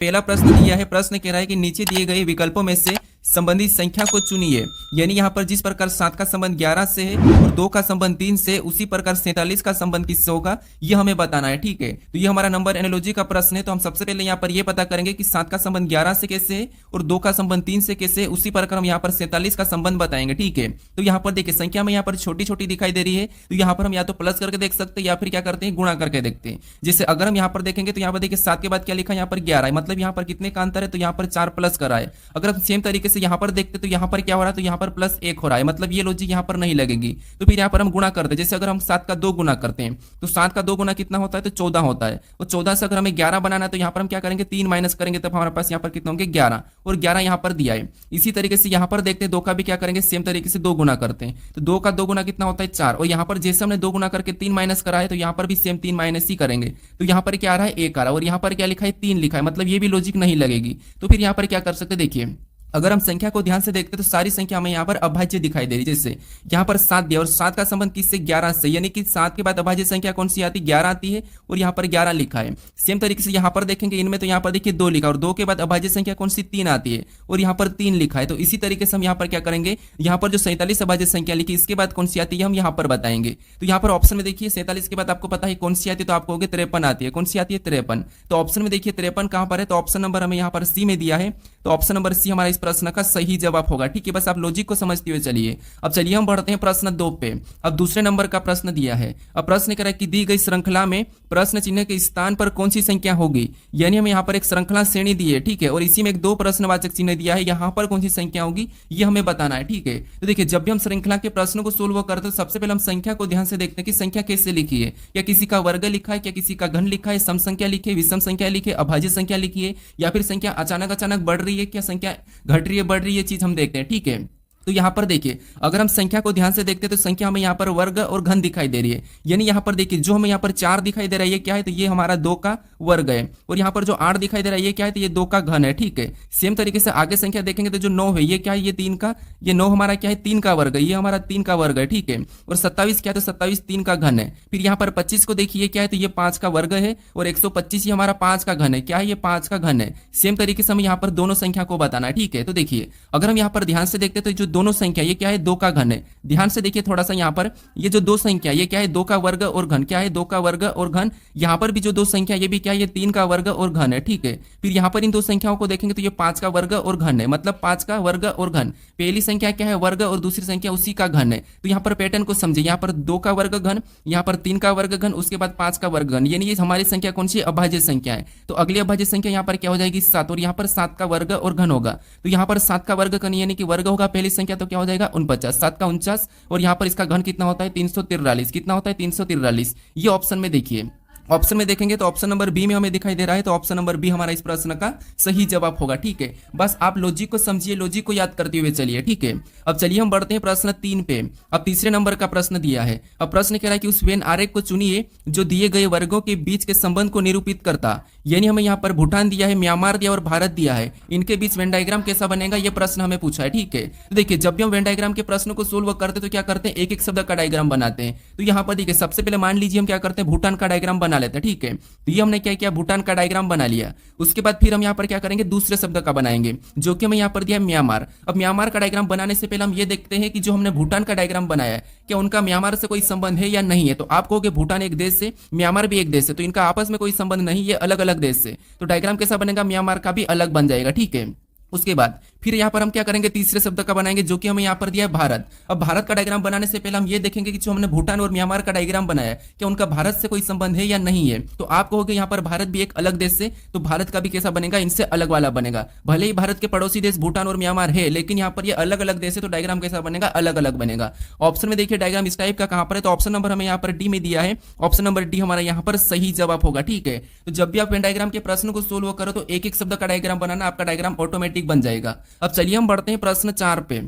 पहला प्रश्न दिया है, प्रश्न कह रहा है कि नीचे दिए गए विकल्पों में से संबंधित संख्या को चुनिए। यानी यहाँ पर जिस प्रकार 7 का संबंध 11 से है और 2 का संबंध 3 से, उसी प्रकार 47 का संबंध किससे होगा ये हमें बताना है। ठीक है, तो ये हमारा नंबर एनालॉजी का प्रश्न है। तो हम सबसे पहले यहाँ पर ये पता करेंगे कि 7 का संबंध 11 से कैसे है और 2 का संबंध 3 से कैसे है, उसी प्रकार हम यहाँ पर 47 का संबंध बताएंगे। ठीक है, तो यहाँ पर देखिए संख्या में यहाँ पर छोटी छोटी दिखाई दे रही है, तो यहाँ पर हम या तो प्लस करके देख सकते हैं या फिर क्या करते हैं गुणा करके देखते हैं। जैसे अगर हम यहाँ पर देखेंगे तो यहाँ पर देखिए 7 के बाद क्या लिखा है, यहाँ पर 11 है, मतलब यहाँ पर कितने का अंतर है, तो यहाँ पर 4 प्लस करा है। अगर हम सेम तरीके से यहाँ पर देखते तो यहाँ पर क्या हो रहा है, तो यहाँ पर +1 हो रहा है, मतलब ये लॉजिक यहाँ पर नहीं लगेगी। तो फिर यहाँ पर हम गुणा करते हैं। जैसे अगर हम 7 का 2 गुना करते हैं तो 7 का 2 गुना कितना होता है, तो 14 होता है। और 14 से अगर हमें 11 बनाना है तो यहाँ पर हम क्या करेंगे, 3 माइनस करेंगे, तब हमारे पास यहाँ पर कितना होंगे 11, और 11 यहाँ पर दिया है। इसी तरीके से यहाँ पर देखते हैं 2 का भी क्या करेंगे, सेम तरीके से 2 गुना करते हैं, तो 2 का 2 गुना कितना होता है 4, और यहाँ पर जैसे हमने 2 गुना करके 3 माइनस करा है तो यहाँ पर भी सेम 3 माइनस ही करेंगे, तो यहाँ पर क्या आ रहा है 1 आ रहा है, और यहाँ पर क्या लिखा है 3 लिखा है, मतलब ये भी लॉजिक नहीं लगेगी। तो फिर यहाँ पर क्या कर सकते, देखिए अगर हम संख्या को ध्यान से देखते तो सारी संख्या हमें यहाँ पर अभाज्य दिखाई दे रही है। जैसे यहाँ पर 7 दिया और 7 का संबंध किससे, 11 से, यानी कि 7 के बाद अभाज्य संख्या कौन सी आती है, 11 आती है, और यहाँ पर 11 लिखा है। सेम तरीके से यहाँ पर देखेंगे इनमें, तो यहाँ पर देखिए 2 लिखा, और 2 के बाद अभाज्य संख्या कौन सी, 3 आती है, और यहाँ पर 3 लिखा है। तो इसी तरीके से हम यहाँ पर क्या करेंगे, यहाँ पर जो 47 अभाज्य संख्या लिखी इसके बाद कौन सी आती है हम यहाँ पर बताएंगे। तो यहाँ पर ऑप्शन में देखिए 47 के बाद आपको पता है कौन सी आती है, तो आपको 53 आती है। कौन सी आती है, 53। तो ऑप्शन में देखिए 53 कहाँ पर है, तो ऑप्शन नंबर हमें यहाँ पर सी में दिया है, तो ऑप्शन नंबर सी हमारा इस प्रश्न का सही जवाब होगा। ठीक है, बस आप लॉजिक को समझते हुए चलिए। अब चलिए हम बढ़ते हैं प्रश्न 2 पे। अब दूसरे नंबर का प्रश्न दिया है। अब प्रश्न कह रहा है कि दी गई श्रृंखला में प्रश्न चिन्ह के स्थान पर कौन सी संख्या होगी। यानी हमें यहाँ पर एक श्रृंखला श्रेणी दी है, ठीक है, और इसी में एक 2 प्रश्नवाचक चिन्ह दिया है, यहाँ पर कौन सी संख्या होगी ये हमें बताना है। ठीक है, तो देखिए जब भी हम श्रृंखला के प्रश्नों को सोल्व करते हैं सबसे पहले हम संख्या को ध्यान से देखते हैं कि संख्या कैसे लिखी है, क्या किसी का वर्ग लिखा है, क्या किसी का घन लिखा है, सम संख्या लिखी है, विषम संख्या लिखी है, अभाज्य संख्या लिखी है, या फिर संख्या अचानक अचानक बढ़ रही है, क्या संख्या घट रही है, बढ़ रही है, चीज हम देखते हैं। ठीक है, तो यहाँ पर देखिए अगर हम संख्या को ध्यान से देखते हैं तो संख्या हमें यहाँ पर वर्ग और घन दिखाई दे रही है। यानी यहाँ पर देखिए जो हमें यहाँ पर 4 दिखाई दे रहा है ये क्या है, तो ये हमारा 2 का वर्ग है, और यहाँ पर जो 8 दिखाई दे रहा है ये क्या है, तो ये 2 का घन है। ठीक है, सेम तरीके से आगे संख्या देखेंगे तो जो 9 है ये क्या है, ये 3 का, ये 9 हमारा क्या है 3 का वर्ग है, ये हमारा 3 का वर्ग है। ठीक है, और 27 क्या है, तो 27 3 का घन है। फिर यहाँ पर 25 को देखिए क्या है, तो ये 5 का वर्ग है, और 125 ये हमारा 5 का घन है, क्या है ये 5 का घन है। सेम तरीके से हमें यहाँ पर दोनों संख्या को बताना है। ठीक है, तो देखिए अगर हम यहाँ पर ध्यान से देखते तो जो दोनों संख्या ये क्या है 2 का घन है। ध्यान से देखिए थोड़ा सा यहाँ पर ये जो 2 संख्या ये क्या है 2 का वर्ग और घन, क्या है 2 का वर्ग और घन। यहाँ पर भी जो 2 संख्या ये भी क्या है, ये 3 का वर्ग और घन है। ठीक है, फिर यहाँ पर इन 2 संख्याओं को देखेंगे तो ये 5 का वर्ग और घन है, मतलब 5 का वर्ग और घन। पहली संख्या क्या है वर्ग और दूसरी संख्या उसी का घन है। तो यहाँ पर पैटर्न को समझे, यहाँ पर 2 का वर्ग घन, यहाँ पर 3 का वर्ग घन, उसके बाद 5 का वर्ग घन, यानी ये हमारी संख्या कौन सी अभाज्य संख्या है। तो अगली अभाज्य संख्या यहाँ पर क्या हो जाएगी 7, और यहाँ पर 7 का वर्ग और घन होगा। तो यहाँ पर 7 का वर्ग घन यानी कि वर्ग होगा पहली संख्या, तो क्या हो जाएगा 49, 7 का 49, और यहाँ पर इसका घन कितना होता है 343, कितना होता है 343। ये ऑप्शन में देखिए, ऑप्शन में देखेंगे तो ऑप्शन नंबर बी में हमें दिखाई दे रहा है, तो ऑप्शन नंबर बी हमारा इस प्रश्न का सही जवाब होगा। ठीक है, बस आप लॉजिक को समझिए, लॉजिक को याद करते हुए चलिए। ठीक है, अब चलिए हम बढ़ते हैं प्रश्न 3 पे। अब तीसरे नंबर का प्रश्न दिया है। अब प्रश्न कह रहा है कि उस वेन आरेख को चुनिए जो दिए गए वर्गों के बीच के संबंध को निरूपित करता। यानी हमें यहाँ पर भूटान दिया है, म्यांमार दिया और भारत दिया है, इनके बीच वेन डायग्राम कैसा बनेगा ये प्रश्न हमें पूछा है। ठीक है, तो देखिए जब भी हम वेन डायग्राम के प्रश्न को सोल्व करते तो क्या करते हैं, एक एक शब्द का डायग्राम बनाते हैं। तो यहाँ पर देखिए सबसे पहले मान लीजिए हम क्या करते हैं, भूटान का डायग्राम बना लेते हैं। ठीक है, तो ये हमने क्या किया, भूटान का डायग्राम बना लिया। उसके बाद फिर हम यहाँ पर क्या करेंगे, दूसरे शब्द का बनाएंगे जो कि हमें यहाँ पर दिया है म्यांमार। अब म्यांमार का डायग्राम बनाने से पहले हम ये देखते हैं कि जो हमने भूटान का डायग्राम बनाया है क्या उनका म्यांमार से कोई संबंध है या नहीं है। तो आप कहोगे भूटान एक देश से, म्यांमार भी एक देश है, तो इनका आपस में कोई संबंध नहीं, ये अलग अलग देश से। तो डायग्राम कैसा बनेगा, म्यांमार का भी अलग बन जाएगा। ठीक है, उसके बाद फिर यहाँ पर हम क्या करेंगे, तीसरे शब्द का बनाएंगे जो कि हमें यहाँ पर दिया है भारत। अब भारत का डायग्राम बनाने से पहले हम ये देखेंगे कि जो हमने भूटान और म्यांमार का डायग्राम बनाया है क्या उनका भारत से कोई संबंध है या नहीं है। तो आप कहोगे यहाँ पर भारत भी एक अलग देश से, तो भारत का भी कैसा बनेगा, इनसे अलग वाला बनेगा। भले ही भारत के पड़ोसी देश भूटान और म्यांमार है, लेकिन यहाँ पर ये अलग अलग देश है, तो डायग्राम कैसा बनेगा, अलग अलग बनेगा। ऑप्शन में देखिए डायग्राम इस टाइप का कहाँ पर है, तो ऑप्शन नंबर हमें यहाँ पर डी में दिया है, ऑप्शन नंबर डी हमारा यहाँ पर सही जवाब होगा। ठीक है, तो जब भी आप वेन डायग्राम के प्रश्न को सोल्व करो तो एक एक शब्द का डायग्राम बनाना, आपका डायग्राम ऑटोमेटिक बन जाएगा। अब चलिए हम बढ़ते हैं प्रश्न 4 पे।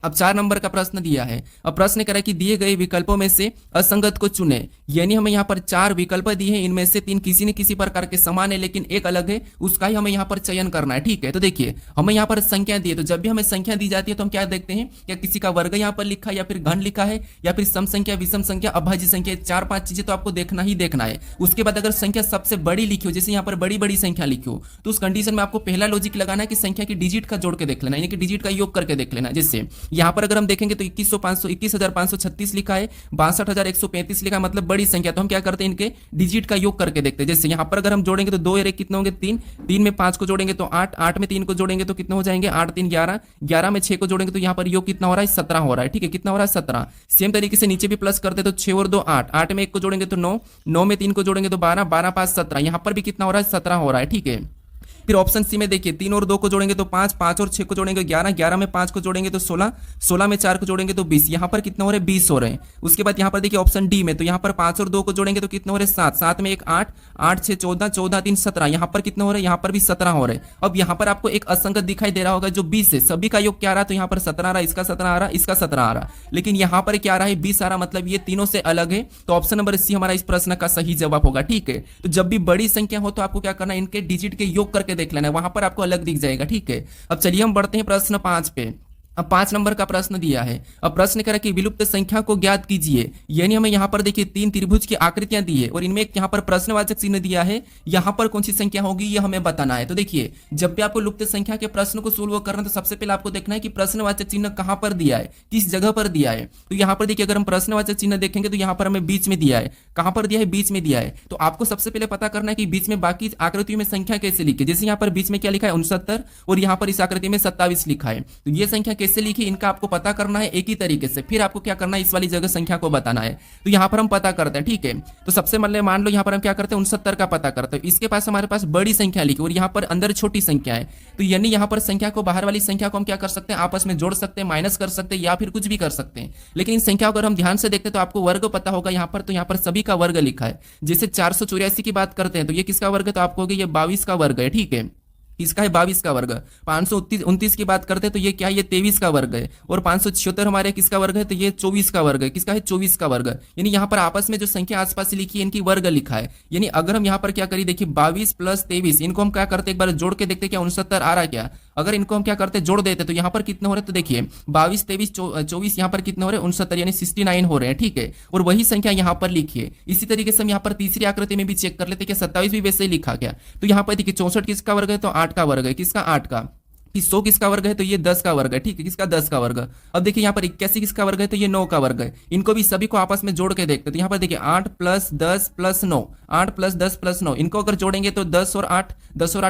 अब 4 नंबर का प्रश्न दिया है। अब प्रश्न करा कि दिए गए विकल्पों में से असंगत को चुने, यानी हमें यहाँ पर 4 विकल्प दिए हैं, इनमें से 3 किसी न किसी प्रकार के समान है लेकिन एक अलग है, उसका ही हमें यहाँ पर चयन करना है। ठीक है, तो देखिए हमें यहाँ पर संख्या दी है, तो जब भी हमें संख्या दी जाती है तो हम क्या देखते हैं, क्या किसी का वर्ग यहाँ पर लिखा है या फिर घन लिखा है या फिर सम संख्या, विषम संख्या, अभाज्य संख्या, 4-5 चीजें तो आपको देखना ही देखना है। उसके बाद अगर संख्या सबसे बड़ी लिखी हो, जैसे यहाँ पर बड़ी बड़ी संख्या लिखी हो, तो उस कंडीशन में आपको पहला लॉजिक लगाना है कि संख्या की डिजिट का जोड़ के देख लेना, यानी कि डिजिट का योग करके देख लेना। जैसे यहाँ पर अगर हम देखेंगे तो 21,536 लिखा है, 62,135 लिखा है, मतलब बड़ी संख्या, तो हम क्या करते हैं इनके डिजिट का योग करके देखते हैं। जैसे यहाँ पर अगर हम जोड़ेंगे तो 2 कितने होंगे 3, 3 में 5 को जोड़ेंगे तो 8, 8 में 3 को जोड़ेंगे तो कितने हो जाएंगे 8 3 11, 11 में 6 को जोड़ेंगे तो यहाँ पर योग कितना हो रहा है 17 हो रहा है। ठीक है, कितना हो रहा है 17। सेम तरीके से नीचे भी प्लस करते तो 6 और 2 8, 8 में 1 को जोड़ेंगे तो 9, 9 में 3 को जोड़ेंगे तो 12, 12 5 17, यहाँ पर भी कितना हो रहा है 17 हो रहा है। ठीक है, फिर ऑप्शन सी में देखिए 3 और 2 को जोड़ेंगे तो 5, 5 और 6 को जोड़ेंगे 11, 11 में 5 को जोड़ेंगे तो 16, 16 में 4 को जोड़ेंगे तो 20, यहाँ पर कितना हो रहे हैं 20 हो रहे हैं। उसके बाद यहाँ पर देखिए ऑप्शन डी में, तो यहाँ पर 5 और 2 को जोड़ेंगे तो कितने हो रहे हैं 7, 7 में 1 8, 8 6 14, 14 3 17, यहाँ पर कितने हो रहे हैं, यहाँ पर भी 17 हो रहे हैं। अब यहाँ पर आपको एक असंगत दिखाई दे रहा होगा जो 20 है, सभी का योग क्या आ रहा है, तो यहाँ पर 17 आ रहा है, इसका 17 आ रहा है, इसका 17 आ रहा है, लेकिन यहाँ पर क्या आ रहा है 20 आ रहा, मतलब ये तीनों से अलग है। तो ऑप्शन नंबर सी हमारा इस प्रश्न का सही जवाब होगा। ठीक है, तो जब भी बड़ी संख्या हो तो आपको क्या करना है, इनके डिजिट के योग करके देख लेना है, वहां पर आपको अलग दिख जाएगा। ठीक है, अब चलिए हम बढ़ते हैं प्रश्न 5 पे। अब 5 नंबर का प्रश्न दिया है। अब प्रश्न करा कि विलुप्त संख्या को ज्ञात कीजिए, यानी हमें यहाँ पर देखिए 3 त्रिभुज की आकृतियां दी है और इनमें एक यहाँ पर प्रश्नवाचक चिन्ह दिया है, यहाँ पर कौन सी संख्या होगी ये हमें बताना है। तो देखिए जब भी आपको लुप्त संख्या के प्रश्न को सोल्व करना है तो सबसे पहले आपको देखना है कि प्रश्नवाचक चिन्ह कहाँ पर दिया है, किस जगह पर दिया है। तो यहाँ पर देखिए अगर हम प्रश्नवाचक चिन्ह देखेंगे तो यहाँ पर हमें बीच में दिया है, कहाँ पर दिया है, बीच में दिया है। तो आपको सबसे पहले पता करना है कि बीच में बाकी आकृतियों में संख्या कैसे लिखी, जैसे यहाँ पर बीच में क्या लिखा है 69 और यहाँ पर इस आकृति में 27 लिखा है, तो ये संख्या कैसे लिखी इनका आपको पता करना है एक ही तरीके से। फिर आपको क्या करना है, इस वाली जगह संख्या को बताना है। तो यहाँ पर हम पता करते हैं। ठीक है, तो सबसे मान लो यहाँ पर हम क्या करते हैं 69 का पता करते हैं, इसके पास हमारे पास बड़ी संख्या लिखी और यहाँ पर अंदर छोटी संख्या है, तो यानी यहाँ पर संख्या को, बाहर वाली संख्या को हम क्या कर सकते हैं, आपस में जोड़ सकते हैं, माइनस कर सकते हैं या फिर कुछ भी कर सकते हैं। लेकिन इन संख्या को अगर हम ध्यान से देखते हैं तो आपको वर्ग पता होगा यहाँ पर, तो यहाँ पर सभी का वर्ग लिखा है। जैसे 484 की बात करते हैं तो ये किसका वर्ग है, तो आपको ये 22 का वर्ग है। ठीक है, इसका है 22 का वर्ग। 529 की बात करते हैं तो ये क्या है, ये 23 का वर्ग है। और 576 हमारे किसका वर्ग है, तो ये 24 का वर्ग है। किसका है, 24 का वर्ग। यानी यहाँ पर आपस में जो संख्या आसपास लिखी है इनकी वर्ग लिखा है। यानी अगर हम यहाँ पर क्या करें, देखिए 22 + 23 इनको हम क्या करते हैं, एक बार जोड़ के देखते क्या 69 आ रहा है क्या। अगर इनको हम क्या करते हैं, जोड़ देते तो यहाँ पर कितने हो रहे हैं, तो देखिए 22 23 24 यहाँ पर कितने हो रहे हैं 69, यानी 69 हो रहे हैं। ठीक है, और वही संख्या यहाँ पर लिखी है। इसी तरीके से हम यहाँ पर तीसरी आकृति में भी चेक कर लेते हैं कि 27 भी वैसे ही लिखा गया। तो यहाँ पर देखिए 64 किसका वर्ग है, तो 8 का वर्ग है। किसका, 8 का। 100 किसका वर्ग है, तो ये 10 का वर्ग है। ठीक है, किसका, 10 का वर्ग। अब देखिए यहाँ पर 81 किसका वर्ग है, तो ये 9 का वर्ग है। इनको भी सभी को आपस में जोड़ के देखते तो यहाँ पर देखिए 8 + 10 + 9, 8 + 10 + 9, इनको अगर जोड़ेंगे तो 10 और 8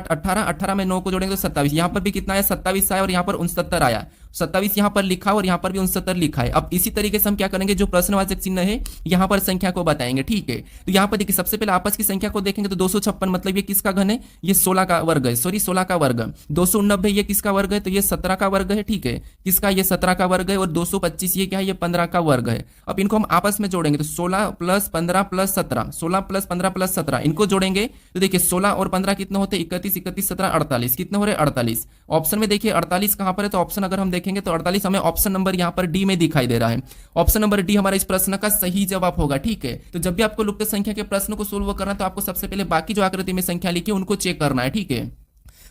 18, 18 में 9 को जोड़ेंगे तो 27। यहाँ पर भी कितना आया, 27 आया और यहाँ पर 69 आया। 27 यहाँ पर लिखा और यहाँ पर भी 69 लिखा है। अब इसी तरीके से हम क्या करेंगे, जो प्रश्नवाचक चिन्ह है यहाँ पर संख्या को बताएंगे। ठीक है, तो यहाँ पर देखिए सबसे पहले आपस की संख्या को देखेंगे तो 256, मतलब ये किसका घन है, ये 16 का वर्ग है, सॉरी 16 का वर्ग। 289 ये किसका वर्ग है, तो ये 17 का वर्ग है। ठीक है, किसका, ये 17 का वर्ग है। और 225 ये क्या है, ये 15 का वर्ग है। अब इनको हम आपस में जोड़ेंगे तो 16 + 15 + 17, 16 + 15 + 17 इनको जोड़ेंगे तो देखिए 16 और 15 कितने होते हैं, 31, 31 17 48, कितने हो रहे 48। ऑप्शन में देखिए 48 कहां पर है, तो ऑप्शन अगर हम देखेंगे तो 48 हमें ऑप्शन नंबर यहाँ पर डी में दिखाई दे रहा है। ऑप्शन नंबर डी हमारा इस प्रश्न का सही जवाब होगा। ठीक है, तो जब भी आपको लुप्त संख्या के प्रश्न को सोल्व करना है तो आपको सबसे पहले बाकी जो आकृति में संख्या लिखी है उनको चेक करना है। ठीक है,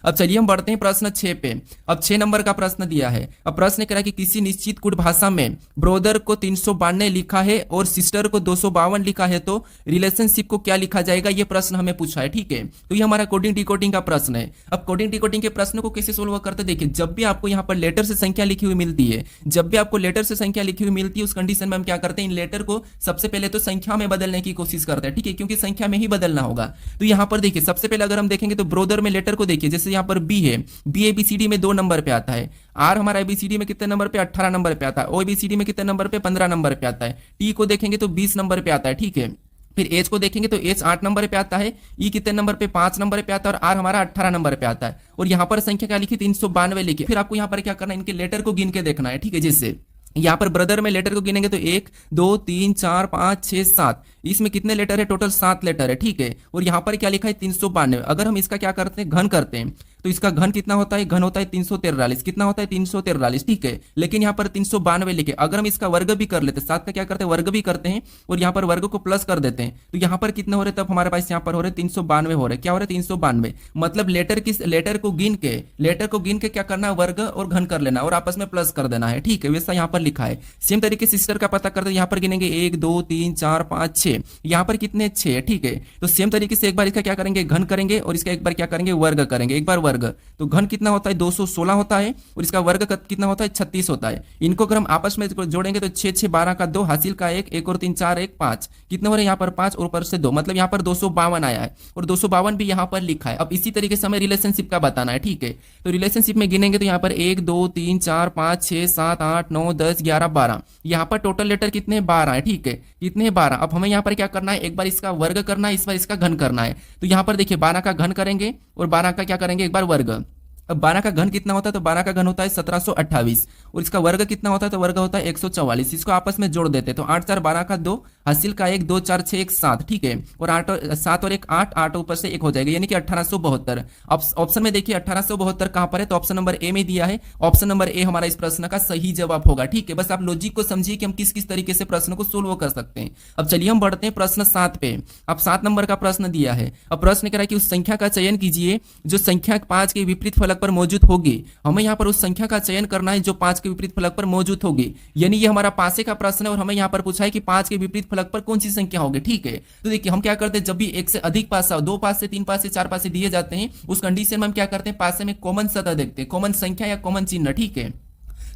अब चलिए हम बढ़ते हैं प्रश्न 6 पे। अब 6 नंबर का प्रश्न दिया है। अब प्रश्न कह रहा है कि किसी निश्चित कुट भाषा में ब्रोदर को 392 लिखा है और सिस्टर को 252 लिखा है, तो रिलेशनशिप को क्या लिखा जाएगा, ये प्रश्न हमें पूछा है। ठीक है, तो ये हमारा कोडिंग डिकोडिंग का प्रश्न है। अब कोडिंग डिकोडिंग के प्रश्न को कैसे सोल्व करते, देखिए जब भी आपको यहाँ पर लेटर से संख्या लिखी हुई मिलती है, जब भी आपको लेटर से संख्या लिखी हुई मिलती है उस कंडीशन में हम क्या करते हैं, इन लेटर को सबसे पहले तो संख्या में बदलने की कोशिश करते हैं। ठीक है, क्योंकि संख्या में ही बदलना होगा। तो यहाँ पर देखिए सबसे पहले अगर हम देखेंगे तो ब्रोदर में लेटर को देखिए, जैसे यहाँ पर बी है, बी एबीसीडी में 2 नंबर पे आता है। आर हमारा एबीसीडी में कितने नंबर पे, 18 नंबर पे आता है। ओ एबीसीडी में कितने नंबर पे, 15 नंबर पे आता है। टी को देखेंगे तो 20 नंबर पे आता है। ठीक है, फिर एच को देखेंगे तो एच 8 नंबर पे आता है। ई कितने नंबर पे, 5 नंबर पे आता है। और आर हमारा 18 नंबर पे आता है। और यहाँ पर संख्या क्या लिखी, 392 लिखी। फिर आपको यहाँ पर क्या करना है, इनके लेटर को गिन के देखना है। ठीक है, जैसे यहाँ पर ब्रदर में लेटर को गिनेंगे तो 1 2 3 4 5 6 7, इसमें कितने लेटर है, टोटल 7 लेटर है। ठीक है, और यहाँ पर क्या लिखा है 392। अगर हम इसका क्या करते हैं, घन करते हैं तो इसका घन कितना होता है, घन होता है 343, कितना होता है 343, ठीक है। लेकिन यहाँ पर 392 लिखे, अगर हम इसका वर्ग भी कर लेते, 7 का क्या करते हैं वर्ग भी करते हैं और यहाँ पर वर्ग को प्लस कर देते हैं, तो यहाँ पर कितने हो रहे, तब हमारे पास यहाँ पर हो रहे 392 हो रहे, क्या हो रहे 392। मतलब लेटर को गिन के क्या करना है, वर्ग और घन कर लेना और आपस में प्लस कर देना है, ठीक है। वैसा यहाँ पर लिखा है। सेम तरीके से सिस्टर का पता करते हैं, यहाँ पर गिनेंगे 1 2 3 4 5 6, यहाँ पर कितने 6, ठीक है। तो सेम तरीके से एक बार इसका क्या करेंगे, घन करेंगे और इसका एक बार क्या करेंगे, वर्ग करेंगे। एक बार वर्ग, तो घन कितना होता है 216 होता है और इसका वर्ग कितना होता है 36 होता है। इनको अगर हम आपस में जोड़ेंगे तो 6 6 12 का 2, हासिल का 1, 1 और 3 4 1 5, कितने हो रहे हैं यहाँ पर 5 और ऊपर से 2, मतलब यहाँ पर 252 आया है और 252 भी यहाँ पर लिखा है। अब इसी तरीके से हमें रिलेशनशिप का बताना है, ठीक है। तो रिलेशनशिप में गिनेंगे तो यहाँ पर 1 2 3 4 5 6 7 8 9 10 11 12, यहाँ पर टोटल लेटर कितने 12 है, ठीक है। कितने 12। अब हमें यहाँ पर क्या करना है, एक बार इसका वर्ग करना है, इस बार इसका घन करना है। तो यहाँ पर देखिए 12 का घन करेंगे और 12 का क्या करेंगे, एक बार वर्ग। अब 12 का घन कितना होता है, तो 12 का घन होता है 1728 और इसका वर्ग कितना होता है, तो वर्ग होता है 144। इसको आपस में जोड़ देते हैं तो 8 4 12 का 2, हासिल का 1 2 4 6 1 7, ठीक है। और 8 7 और 1 8, 8 ऊपर से 1 हो जाएगा, यानी कि 1872। अब ऑप्शन में देखिए 1872 कहां पर है, तो ऑप्शन नंबर ए में दिया है। ऑप्शन नंबर ए हमारा इस प्रश्न का सही जवाब होगा, ठीक है। बस आप लॉजिक को समझिए कि हम किस किस तरीके से प्रश्न को सोल्व कर सकते हैं। अब चलिए हम बढ़ते हैं प्रश्न 7 पे। अब 7 नंबर का प्रश्न दिया है। अब प्रश्न कह रहा है कि उस संख्या का चयन कीजिए जो संख्या 5 के विपरीत फलक पर मौजूद होगी। हमें यहाँ पर उस संख्या का चयन करना है जो 5 के विपरीत फलक पर मौजूद होगी, यानी ये हमारा पासे का प्रश्न है और हमें यहाँ पर पूछा है कि 5 के विपरीत फलक पर कौन सी संख्या होगी, ठीक है। तो देखिए हम क्या करते हैं, जब भी एक से अधिक पासा, 2 पासे 3 पासे 4 पासे दिए जाते हैं, उस कंडीशन में हम क्या करते हैं, पासे में कॉमन सतह देखते हैं, कॉमन संख्या या कॉमन चिन्ह, ठीक है।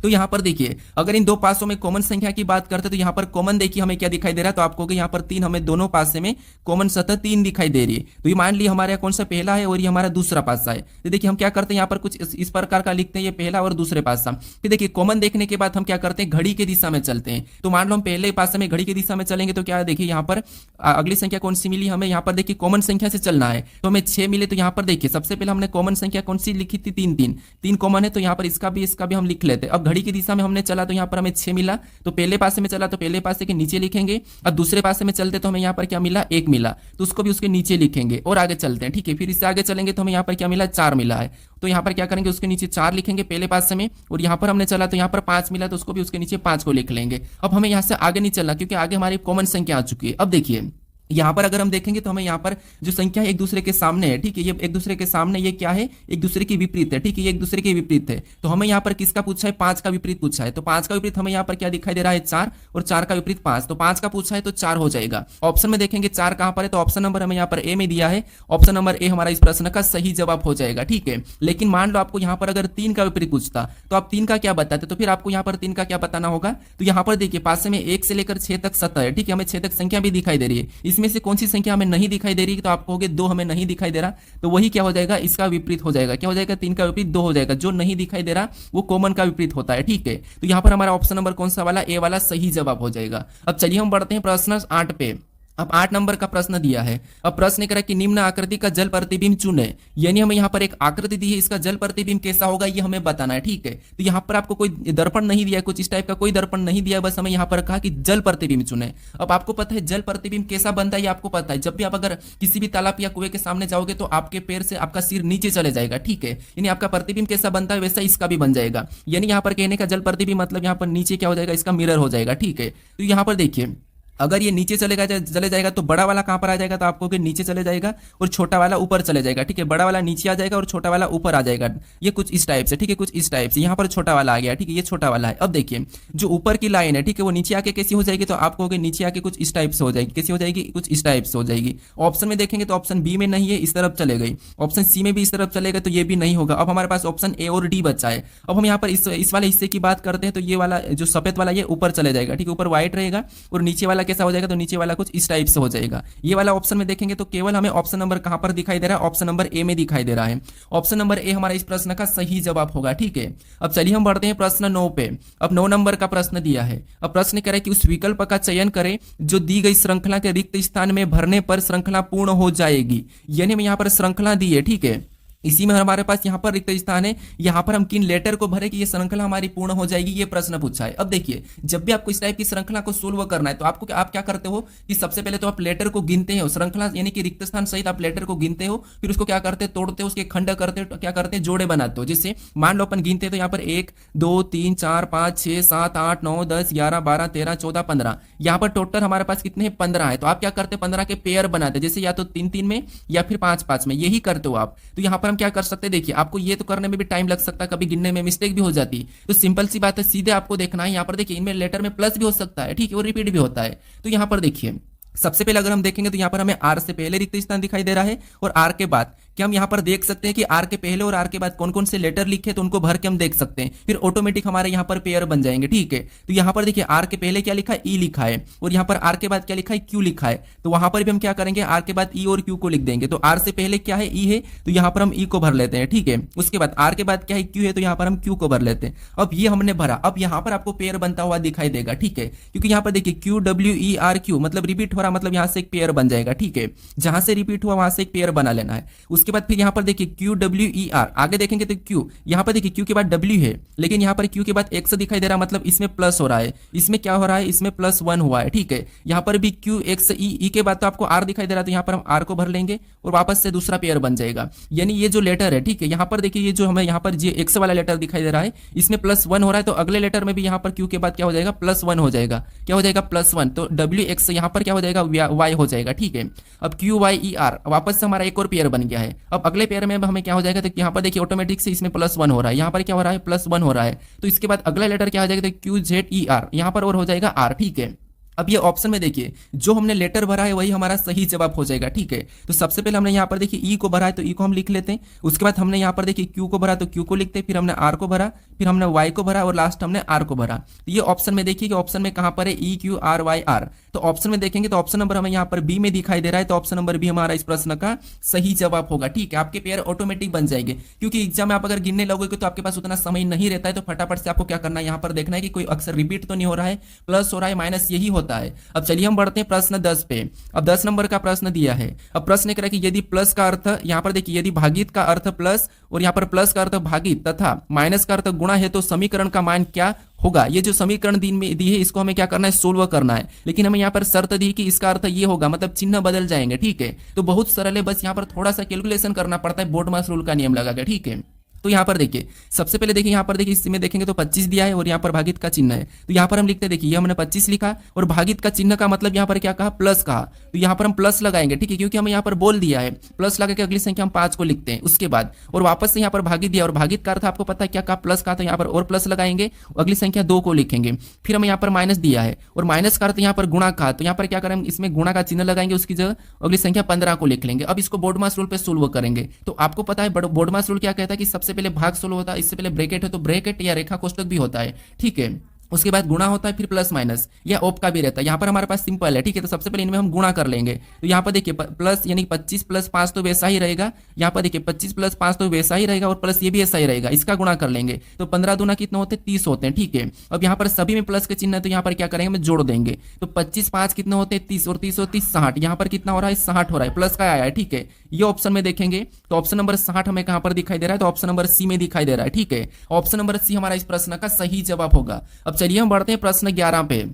तो यहाँ पर देखिए अगर इन दो पासों में कॉमन संख्या की बात करते हैं तो यहाँ पर कॉमन देखिए हमें क्या दिखाई दे रहा है, तो आपको यहाँ पर 3, हमें दोनों पासे में कॉमन सतह 3 दिखाई दे रही है। तो ये मान लिया हमारा कौन सा पहला है और ये हमारा दूसरा पासा है। तो देखिए हम क्या करते हैं, यहाँ पर कुछ इस प्रकार का लिखते हैं, ये पहला और दूसरे पासा। फिर देखिए कॉमन देखने के बाद हम क्या करते हैं, घड़ी के दिशा में चलते हैं। तो मान लो हम पहले पासे में घड़ी की दिशा में चलेंगे तो क्या देखिए यहाँ पर अगली संख्या कौन सी मिली हमें, यहाँ पर देखिए कॉमन संख्या से चलना है तो हमें 6 मिले। तो यहाँ पर देखिए सबसे पहले हमने कॉमन संख्या कौन सी लिखी थी, 3 कॉमन है, तो यहाँ पर इसका भी हम लिख लेते हैं। अब घड़ी की दिशा में हमने चला तो यहाँ पर हमें 6 मिला, तो पहले पासे में चला तो पहले पासे के नीचे लिखेंगे। अब दूसरे पासे में चलते तो हमें यहाँ पर क्या मिला, 1 मिला, तो उसको भी उसके नीचे लिखेंगे और आगे चलते हैं, ठीक है। फिर इससे आगे चलेंगे तो हमें यहाँ पर क्या मिला, 4 मिला है, तो यहाँ पर क्या करेंगे, उसके नीचे 4 लिखेंगे पहले पासे में। और यहाँ पर हमने चला तो यहाँ पर 5 मिला, तो उसको भी उसके नीचे 5 को लिख लेंगे। अब हमें यहाँ से आगे नहीं चलना क्योंकि आगे हमारी कॉमन संख्या आ चुकी है। अब देखिए यहाँ पर अगर हम देखेंगे तो हमें यहाँ पर जो संख्या है एक दूसरे के सामने है, ठीक है। ये एक दूसरे के सामने, ये क्या है, एक दूसरे के विपरीत है, ठीक है। ये एक दूसरे के विपरीत है। तो हमें यहाँ पर किसका पूछा है, 5 का विपरीत पूछा है। तो 5 का विपरीत हमें यहाँ पर क्या दिखाई दे रहा है, 4, और 4 का विपरीत 5। तो 5 का पूछा है तो 4 हो जाएगा। ऑप्शन में देखेंगे 4 कहां पर है, तो ऑप्शन नंबर हमें यहाँ पर ए में दिया है। ऑप्शन नंबर ए हमारा इस प्रश्न का सही जवाब हो जाएगा, ठीक है। लेकिन मान लो आपको यहाँ पर अगर 3 का विपरीत पूछता तो आप 3 का क्या बताते, तो फिर आपको यहाँ पर 3 का क्या बताना होगा। तो यहाँ पर देखिए पासे में 1 से लेकर 6 तक सतह है, ठीक है। हमें 6 तक संख्या भी दिखाई दे रही है, इसमें से कौन सी संख्या हमें नहीं दिखाई दे रही, तो आप कहोगे 2 हमें नहीं दिखाई दे रहा, तो वही क्या हो जाएगा, इसका विपरीत हो जाएगा। क्या हो जाएगा, 3 का विपरीत 2 हो जाएगा। जो नहीं दिखाई दे रहा वो कॉमन का विपरीत होता है, ठीक है। तो यहाँ पर हमारा ऑप्शन नंबर कौन सा वाला, ए वाला सही जवाब हो जाएगा। अब चलिए हम बढ़ते हैं प्रश्न 8 पे। अब 8 नंबर का प्रश्न दिया है। अब प्रश्न कह रहा है कि निम्न आकृति का जल प्रतिबिंब चुने, यानी हमें यहाँ पर एक आकृति दी है, इसका जल प्रतिबिंब कैसा होगा ये हमें बताना है, ठीक है। तो यहाँ पर आपको कोई दर्पण नहीं दिया, कुछ इस टाइप का कोई दर्पण नहीं दिया, बस हमें यहाँ पर कहा कि जल प्रतिबिंब चुने। अब आपको पता है जल प्रतिबिंब कैसा बनता है, ये आपको पता है। जब भी आप अगर किसी भी तालाब या कुएं के सामने जाओगे तो आपके पैर से आपका सिर नीचे चले जाएगा, ठीक है। यानी आपका प्रतिबिंब कैसा बनता है वैसा इसका भी बन जाएगा। यानी यहाँ पर कहने का जल प्रतिबिंब मतलब यहाँ पर नीचे क्या हो जाएगा, इसका मिरर हो जाएगा, ठीक है। तो यहाँ पर देखिए अगर ये नीचे चले जाएगा तो बड़ा वाला कहां पर आ जाएगा, तो आपको कि नीचे चले जाएगा और छोटा वाला ऊपर चले जाएगा, ठीक है। बड़ा वाला नीचे आ जाएगा और छोटा वाला ऊपर आ जाएगा। ये कुछ इस टाइप से, ठीक है, कुछ इस टाइप से। यहाँ पर छोटा वाला आ गया, ठीक है, ये छोटा वाला है। अब देखिए जो ऊपर की लाइन है, ठीक है, वो नीचे आके कैसी हो जाएगी, तो आप कहोगे नीचे आके कुछ इस टाइप से हो जाएगी। कैसी हो जाएगी, कुछ इस टाइप से हो जाएगी। ऑप्शन में देखेंगे तो ऑप्शन बी में नहीं है, इस तरफ चले गई। ऑप्शन सी में भी इस तरफ चलेगा तो ये भी नहीं होगा। अब हमारे पास ऑप्शन ए और डी बचा है। अब हम यहाँ पर इस वाले हिस्से की बात करते हैं तो ये वाला जो सफेद वाला ये ऊपर चले जाएगा, ठीक है, ऊपर व्हाइट रहेगा। और नीचे वाला कैसा हो जाएगा, तो नीचे कुछ इस टाइप से हो जाएगा। ये वाला ऑप्शन में देखेंगे तो केवल हमें ऑप्शन नंबर कहां पर दिखाई दे रहा है, ऑप्शन नंबर ए में दिखाई दे रहा है। ऑप्शन नंबर ए हमारा इस प्रश्न का सही जवाब होगा, ठीक है। अब चलिए हम बढ़ते हैं प्रश्न 9 पे। अब 9 नंबर का प्रश्न दिया है। अब प्रश्न कह रहा है कि उस विकल्प का चयन करें जो दी गई श्रृंखला के रिक्त स्थान में भरने पर श्रृंखला पूर्ण हो जाएगी। यानी हमें यहाँ पर श्रृंखला दी है, ठीक है। इसी में हमारे पास यहाँ पर रिक्त स्थान है, यहाँ पर हम किन लेटर को भरे कि ये श्रृंखला हमारी पूर्ण हो जाएगी, ये प्रश्न पूछा है। अब देखिए, जब भी आपको इस टाइप की श्रृंखला को सोल्व करना है तो आपको आप क्या करते हो कि सबसे पहले तो आप लेटर को गिनते हो, श्रृंखला यानी कि रिक्त स्थान सहित आप लेटर को गिनते हो, फिर उसको क्या करते हो, तोड़ते हो, उसके खंड करते हो, क्या करते हैं, जोड़े बनाते हो। जिससे मान लो अपन गिनते हैं तो यहाँ पर 1 2 3 4 5 6 7 8 9 10 11 12 13 14 15, यहाँ पर टोटल हमारे पास कितने हैं, 15 है। तो आप क्या करते हैं, 15 के पेयर बनाते हैं, जैसे या तो 3 3 में या फिर 5 5 में, यही करते हो आप। तो यहाँ पर हम क्या कर सकते हैं, देखिए आपको ये तो करने में भी टाइम लग सकता है, कभी गिनने में मिस्टेक भी हो जाती है, तो सिंपल सी बात है, सीधे आपको देखना है। यहाँ पर देखिए इनमें लेटर में प्लस भी हो सकता है, ठीक है, और रिपीट भी होता है। तो यहाँ पर देखिए सबसे पहले अगर हम देखेंगे तो यहाँ पर हमें आर से पहले रिक्त स्थान दिखाई दे रहा है और आर के बाद कि हम यहाँ पर देख सकते हैं कि आर के पहले और आर के बाद कौन कौन से लेटर लिखे तो उनको भर के हम देख सकते हैं, फिर ऑटोमेटिक हमारे यहाँ पर पेयर बन जाएंगे, ठीक है। तो यहाँ पर देखिए आर के पहले क्या लिखा है, ई लिखा है, और यहाँ पर आर के बाद क्या लिखा है, क्यू लिखा है। तो वहां पर भी हम क्या करेंगे, आर के बाद ई और क्यू को लिख देंगे। तो आर से पहले क्या है, ई है, तो यहाँ पर हम ई को भर लेते हैं, ठीक है। उसके बाद आर के बाद क्या है, क्यू है, तो यहाँ पर हम क्यू को भर लेते हैं। अब ये हमने भरा, अब यहाँ पर आपको पेयर बनता हुआ दिखाई देगा, ठीक है, क्योंकि यहाँ पर देखिए Q W E R Q मतलब रिपीट हो रहा, मतलब यहाँ से एक पेयर बन जाएगा, ठीक है। जहां से रिपीट हुआ वहां से एक पेयर बना लेना है। उसके बाद फिर यहाँ पर देखिए क्यू डब्ल्यू ई आर, आगे देखेंगे तो क्यू, यहाँ पर देखिए क्यू के बाद डब्ल्यू है, लेकिन यहाँ पर क्यू के बाद एक्स दिखाई दे रहा, मतलब इसमें प्लस हो रहा है, इसमें क्या हो रहा है, इसमें +1 हुआ है, ठीक है। यहाँ पर भी क्यू एक्स ई के बाद तो आपको आर दिखाई दे रहा, तो यहाँ पर हम आर को भर लेंगे और वापस से दूसरा पेयर बन जाएगा। यानी ये जो लेटर है, ठीक है, यहाँ पर देखिए ये जो हमें यहाँ पर जे एक्स वाला लेटर दिखाई दे रहा है, इसमें +1 हो रहा है, तो अगले लेटर में भी यहाँ पर क्यू के बाद क्या हो जाएगा, +1 हो जाएगा, क्या हो जाएगा, +1। तो डब्ल्यू एक्स यहाँ पर क्या हो जाएगा, वाई हो जाएगा, ठीक है। अब क्यू वाई ई आर वापस से हमारा एक और पेयर बन गया है। अब अगले पेयर में हमें क्या हो जाएगा, तो यहाँ पर देखिए ऑटोमेटिक से इसमें +1 हो रहा है, यहाँ पर क्या हो रहा है, +1 हो रहा है। तो इसके बाद अगला लेटर क्या हो जाएगा, तो क्यू जेड ई आर, यहाँ पर और हो जाएगा आर, ठीक है। अब ये ऑप्शन में देखिए जो हमने लेटर भरा है वही हमारा सही जवाब हो जाएगा, ठीक है। तो सबसे पहले हमने यहाँ पर देखिए ई को भरा है तो ई को हम लिख लेते हैं। उसके बाद हमने यहाँ पर देखिए क्यू को भरा तो क्यू को लिखते हैं, फिर हमने आर को भरा, फिर हमने वाई को भरा और लास्ट हमने आर को भरा। तो ये ऑप्शन में देखिए कि ऑप्शन में कहां पर है, E Q R Y R. तो ऑप्शन में देखेंगे तो ऑप्शन नंबर हमें यहाँ पर बी में दिखाई दे रहा है, तो ऑप्शन नंबर बी हमारा इस प्रश्न का सही जवाब होगा, ठीक है। आपके पेयर ऑटोमेटिक बन जाएंगे, क्योंकि एग्जाम में आप अगर गिनने लगोगे तो आपके पास उतना समय नहीं रहता है। तो फटाफट से आपको क्या करना है, यहाँ पर देखना है कि कोई अक्षर रिपीट तो नहीं हो रहा है, प्लस हो रहा है, माइनस, यही होता है। अब चलिए हम बढ़ते हैं प्रश्न 10 पे। अब 10 नंबर का प्रश्न दिया है। अब प्रश्न कह रहा है कि यदि प्लस का अर्थ, यहाँ पर देखिए यदि भागित का अर्थ प्लस और यहाँ पर प्लस का अर्थ भागित तथा माइनस का अर्थ गुणा है तो समीकरण का मान क्या होगा। ये जो समीकरण दी है इसको हमें क्या करना है, सोल्व करना है। लेकिन हमें यहाँ पर शर्त दी कि इसका अर्थ ये होगा, मतलब चिन्ह बदल जाएंगे, ठीक है। तो बहुत सरल है, बस यहाँ पर थोड़ा सा कैलकुलेशन करना पड़ता है, बोर्ड मास रूल का नियम लगा के, ठीक है। तो यहाँ पर देखिए सबसे पहले देखिए यहाँ पर देखिए इसमें देखेंगे तो 25 दिया है और यहाँ पर भागित का चिन्ह है। तो यहाँ पर हम लिखते हैं, देखिए ये हमने 25 लिखा और भागित का चिन्ह का मतलब यहाँ पर क्या कहा, प्लस कहा। तो यहाँ पर हम प्लस लगाएंगे, ठीक है, क्योंकि हमें यहाँ पर बोल दिया है प्लस लगा के अगली संख्या हम 5 को लिखते हैं। उसके बाद और वापस से यहाँ पर भागित दिया और भागित का अर्थ आपको पता है क्या कहा, प्लस का। तो यहाँ पर और प्लस लगाएंगे, अगली संख्या 2 को लिखेंगे। फिर हमें यहाँ पर माइनस दिया है और माइनस का अर्थ यहाँ पर गुणा का। तो यहाँ पर क्या करेंगे, इसमें गुणा का चिन्ह लगाएंगे, उसकी जगह अगली संख्या 15 को लिख लेंगे। अब इसको बोर्ड मास रूल पे सोल्व करेंगे। तो आपको पता है बोर्ड मास रूल क्या कहता है कि सबसे पहले भाग सोल्व होता है, इससे पहले ब्रैकेट है तो ब्रैकेट या रेखा कोष्ठक भी होता है, ठीक है। उसके बाद गुणा होता है, फिर प्लस माइनस या ऑप का भी रहता है। यहाँ पर हमारे पास सिंपल है, ठीक है। तो सबसे पहले इनमें हम गुणा कर लेंगे। तो यहाँ पर देखिए प्लस यानी 25 + 5 तो वैसा ही रहेगा। यहाँ पर देखिए 25 + 5 तो वैसा ही रहेगा और प्लस ये भी ऐसा ही रहेगा। इसका गुणा कर लेंगे तो 15 दूना कितने होते हैं, 30 होते हैं, ठीक है। अब यहाँ पर सभी में प्लस के चिन्ह है तो यहाँ पर क्या करेंगे, हम जोड़ देंगे। तो 25 + 5 कितने होते हैं, 30 और 30 और 30 60। यहाँ पर कितना हो रहा है, 60 हो रहा है, प्लस का आया है, ठीक है। ये ऑप्शन में देखेंगे तो ऑप्शन नंबर 60 हमें कहां पर दिखाई दे रहा है, तो ऑप्शन नंबर सी में दिखाई दे रहा है, ठीक है। ऑप्शन नंबर सी हमारा इस प्रश्न का सही जवाब होगा। अब चलिए हम बढ़ते हैं प्रश्न 11 पे।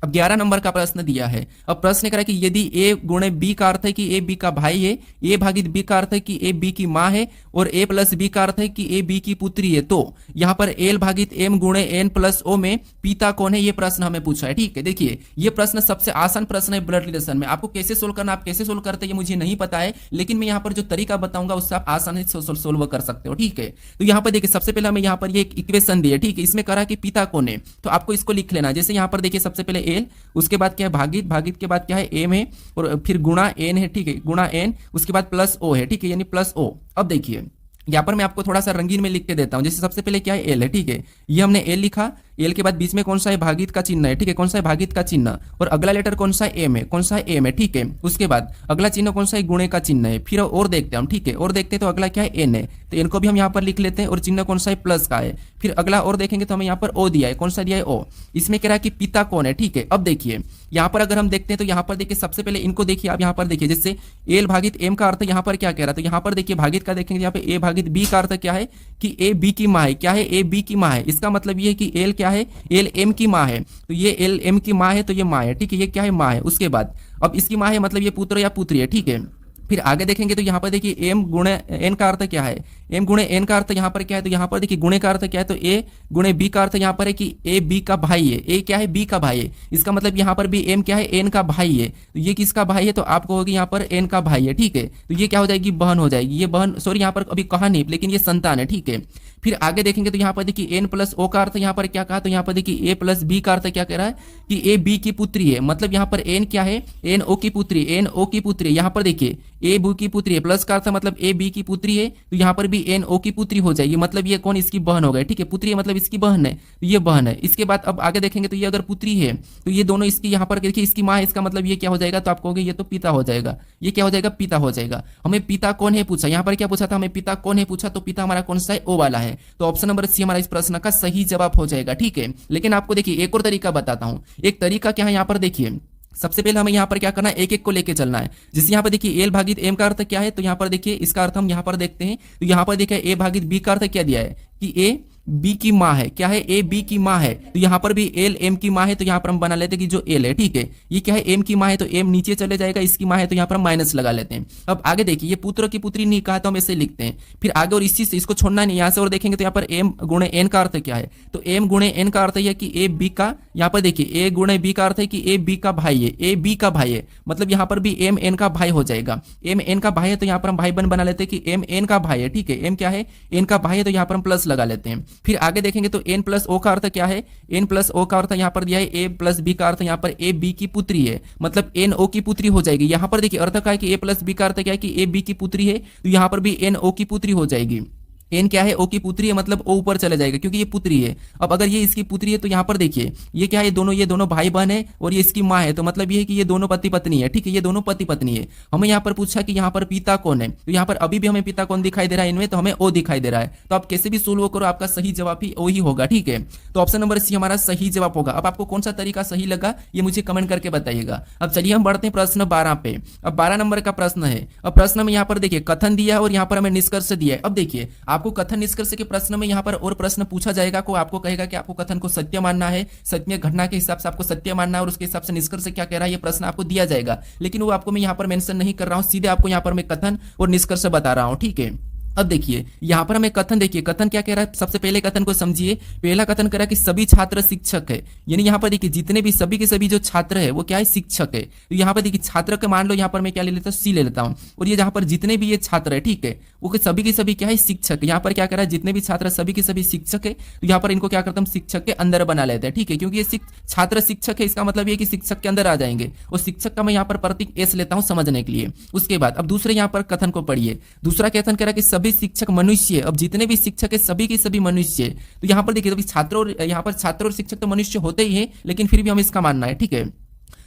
अब 11 नंबर का प्रश्न दिया है। अब प्रश्न कह रहा है कि यदि ए गुणे बी का अर्थ है कि ए बी का भाई है, ए भागित बी का अर्थ है कि ए बी की माँ है और ए प्लस बी का अर्थ है कि ए बी की पुत्री है, तो यहाँ पर एल भागित एम गुणे एन प्लस ओ में पिता कौन है, ये प्रश्न हमें पूछा है, ठीक है। देखिए ये प्रश्न सबसे आसान प्रश्न है ब्लड रिलेशन में। आपको कैसे सोल्व करना, आप कैसे सोल्व करते हैं ये मुझे नहीं पता है, लेकिन मैं यहाँ पर जो तरीका बताऊंगा उससे आप आसानी से सोल्व कर सकते हो, ठीक है। तो यहाँ पर देखिए सबसे पहले हमें यहाँ पर ये इक्वेशन दी है, ठीक है। इसमें करा कि पिता कौन है, तो आपको इसको लिख लेना। जैसे यहाँ पर देखिए सबसे पहले एल, उसके बाद क्या है भागित, भागित के बाद क्या है एम है और फिर गुणा एन है, ठीक है, गुणा एन, उसके बाद प्लस ओ है, ठीक है, यानी प्लस ओ। अब देखिए यहाँ पर मैं आपको थोड़ा सा रंगीन में लिख के देता हूं। जैसे सबसे पहले क्या है एल है, ठीक है, ये हमने एल लिखा। एल के बाद बीच में कौन सा है, भागित का चिन्ह है, ठीक है, कौन सा है, भागित का चिन्ह, और अगला लेटर कौन सा है, एम है, कौन सा है, एम है, ठीक है। उसके बाद अगला चिन्ह कौन सा है, गुणे का चिन्ह है। फिर और देखते हैं हम, ठीक है, और देखते हैं तो अगला क्या है, एन है, तो एन को भी हम यहाँ पर लिख लेते हैं, और चिन्ह कौन सा है, प्लस का है। फिर अगला और देखेंगे तो हमें यहाँ पर ओ दिया है, कौन सा दिया है, ओ। इसमें कह रहा है कि पिता कौन है, ठीक है। अब देखिए यहाँ पर अगर हम देखते हैं तो यहाँ पर देखिए सबसे पहले इनको देखिए, आप यहाँ पर देखिए जैसे एल भागित एम का अर्थ यहाँ पर क्या कह रहा है, तो यहाँ पर देखिए भागित का देखेंगे यहाँ पे ए भागित बी का अर्थ क्या है कि ए बी की माँ है, क्या है, ए बी की माँ है। इसका मतलब ये है कि एल क्या है, एल एम की माँ है, तो ये एल एम की माँ है, तो ये माँ है, ठीक है, ये क्या है, माँ है। उसके बाद अब इसकी माँ है मतलब ये पुत्र या पुत्री है, ठीक है। फिर आगे देखेंगे तो यहाँ पर देखिए एम गुणे एन का अर्थ क्या है, एम गुणे एन का अर्थ यहाँ पर क्या है, तो यहाँ पर देखिए गुणे का अर्थ क्या है, तो ए गुणे बी का अर्थ यहाँ पर है कि ए बी का भाई है, ए क्या है, बी का भाई है। इसका मतलब यहाँ पर भी एम क्या है, एन का भाई है, तो ये किसका भाई है, तो आपको होगी यहाँ पर एन का भाई है, ठीक है। तो ये क्या हो जाएगी, बहन हो जाएगी, ये बहन, सॉरी यहाँ पर अभी कहा नहीं लेकिन ये संतान है, ठीक है। फिर आगे देखेंगे तो यहाँ पर देखिए एन प्लस ओ का अर्थ यहाँ पर क्या कहा, तो यहाँ पर देखिए ए प्लस बी का अर्थ क्या कह रहा है कि ए बी की पुत्री है, मतलब यहाँ पर एन क्या है, एन ओ की पुत्री, एन ओ की पुत्री। यहाँ पर देखिए ए बी की पुत्री है, प्लस का अर्थ मतलब ए बी की पुत्री है, तो यहाँ पर भी एन ओ की पुत्री हो जाएगी, मतलब ये कौन, इसकी बहन हो गई, ठीक है, पुत्री है मतलब इसकी बहन है, तो ये बहन है। इसके बाद अब आगे देखेंगे तो ये अगर पुत्री है तो ये दोनों इसकी यहाँ पर देखिए इसकी माँ है, इसका मतलब ये क्या हो जाएगा, तो आप कहोगे ये तो पिता हो जाएगा, ये क्या हो जाएगा, पिता हो जाएगा। हमें पिता कौन है पूछा, यहाँ पर क्या पूछा था, हमें पिता कौन है पूछा, तो पिता हमारा कौन सा है, ओ वाला है, तो ऑप्शन नंबर सी हमारा इस प्रश्न का सही जवाब हो जाएगा, ठीक है। लेकिन आपको देखिए एक और तरीका बताता हूं, एक तरीका क्या है, यहाँ पर देखिए सबसे पहले हमें यहाँ पर क्या करना है, एक एक को लेके चलना है। जैसे यहाँ पर देखिए एल भागित एम का अर्थ क्या है, तो यहाँ पर देखिए इसका अर्थ हम यहाँ पर देखते हैं, तो यहाँ पर देखिए ए भागित बी का अर्थ क्या दिया है कि ए बी की माँ है, क्या है, ए बी की माँ है, तो यहाँ पर भी एल एम की माँ है, तो यहाँ पर हम बना लेते हैं कि जो एल है, ठीक है, ये क्या है, एम की माँ है, तो एम नीचे चले जाएगा, इसकी माँ है तो यहाँ पर हम माइनस लगा लेते हैं। अब आगे देखिए ये पुत्र की पुत्री नहीं कहा तो हम ऐसे लिखते हैं, फिर आगे और इस चीज से इसको छोड़ना नहीं, यहाँ से और देखेंगे तो यहाँ पर एम गुणे एन का अर्थ क्या है, तो एम गुणे एन का अर्थ है कि ए बी का, यहाँ पर देखिए ए गुणे बी का अर्थ है कि ए बी का भाई है, ए बी का भाई है, मतलब यहाँ पर भी एम एन का भाई हो जाएगा, एम एन का भाई है तो यहाँ पर हम भाई बन बना लेते हैं कि एम एन का भाई है, ठीक है, एम क्या है, एन का भाई है, तो यहाँ पर हम प्लस लगा लेते हैं। फिर आगे देखेंगे तो एन प्लस ओ का अर्थ क्या है, एन प्लस ओ का अर्थ यहाँ पर दिया है ए प्लस बी का अर्थ यहाँ पर ए बी की पुत्री है, मतलब एन ओ की पुत्री हो जाएगी। यहाँ पर देखिए अर्थ क्या है कि ए प्लस बी का अर्थ क्या है कि ए बी की पुत्री है, तो यहाँ पर भी एन ओ की पुत्री हो जाएगी। एन क्या है, ओ की पुत्री है, मतलब ओ ऊपर चले जाएगा क्योंकि ये पुत्री है। अब अगर ये इसकी पुत्री है तो यहाँ पर देखिए ये क्या है, ये दोनों भाई बहन है और ये इसकी माँ है, तो मतलब ये है कि ये दोनों पति पत्नी है, ठीक है, ये दोनों पति पत्नी है। हमें यहाँ पर पूछा कि यहाँ पर पिता कौन है, तो यहाँ पर अभी भी हमें पिता कौन दिखाई दे रहा है इनमें, तो हमें ओ दिखाई दे रहा है। तो आप कैसे भी सोल्व करो आपका सही जवाब ही ओ ही होगा, ठीक है। तो ऑप्शन नंबर सी हमारा सही जवाब होगा। अब आपको कौन सा तरीका सही लगा ये मुझे कमेंट करके बताइएगा। अब चलिए हम बढ़ते हैं प्रश्न 12 पे। अब 12 नंबर का प्रश्न है। अब प्रश्न में यहाँ पर देखिए कथन दिया है और यहाँ पर हमें निष्कर्ष दिया है। अब देखिए आपको कथन निष्कर्ष के प्रश्न में यहाँ पर और प्रश्न पूछा जाएगा, को आपको कहेगा कि आपको कथन को सत्य मानना है, सत्य घटना के हिसाब से आपको सत्य मानना है और उसके हिसाब से निष्कर्ष क्या कह रहा है ये प्रश्न आपको दिया जाएगा। लेकिन वो आपको मैं यहाँ पर मेंशन नहीं कर रहा हूँ, सीधे आपको यहाँ पर मैं कथन और निष्कर्ष बता रहा हूँ, ठीक है। अब देखिए यहाँ पर हमें कथन, देखिए कथन क्या कह रहा है, सबसे पहले कथन को समझिए। पहला कथन कह रहा है कि सभी छात्र शिक्षक है, यानी यहाँ पर देखिए जितने भी सभी के सभी जो छात्र है वो क्या है, शिक्षक है। तो यहाँ पर देखिए छात्र के मान लो यहाँ पर मैं क्या ले लेता हूँ, सी ले लेता हूँ, और ये जहाँ पर जितने भी ये छात्र है, ठीक है, वो सभी के सभी क्या है, शिक्षक। यहाँ पर क्या कह रहा है, जितने भी छात्र सभी के सभी शिक्षक है, तो यहाँ पर इनको क्या करता हूँ, शिक्षक के अंदर बना लेते हैं, ठीक है, क्योंकि ये छात्र शिक्षक है, इसका मतलब ये कि शिक्षक के अंदर आ जाएंगे। और शिक्षक का मैं यहाँ पर प्रतीक एस लेता हूँ समझने के लिए। उसके बाद अब दूसरे यहाँ पर कथन को पढ़िए। दूसरा कथन कह रहा है कि सभी शिक्षक मनुष्य, अब जितने भी शिक्षक है सभी के सभी मनुष्य। तो यहाँ पर देखिए छात्र और यहाँ पर छात्र और शिक्षक तो मनुष्य होते ही हैं, लेकिन फिर भी हम इसका मानना है, ठीक है।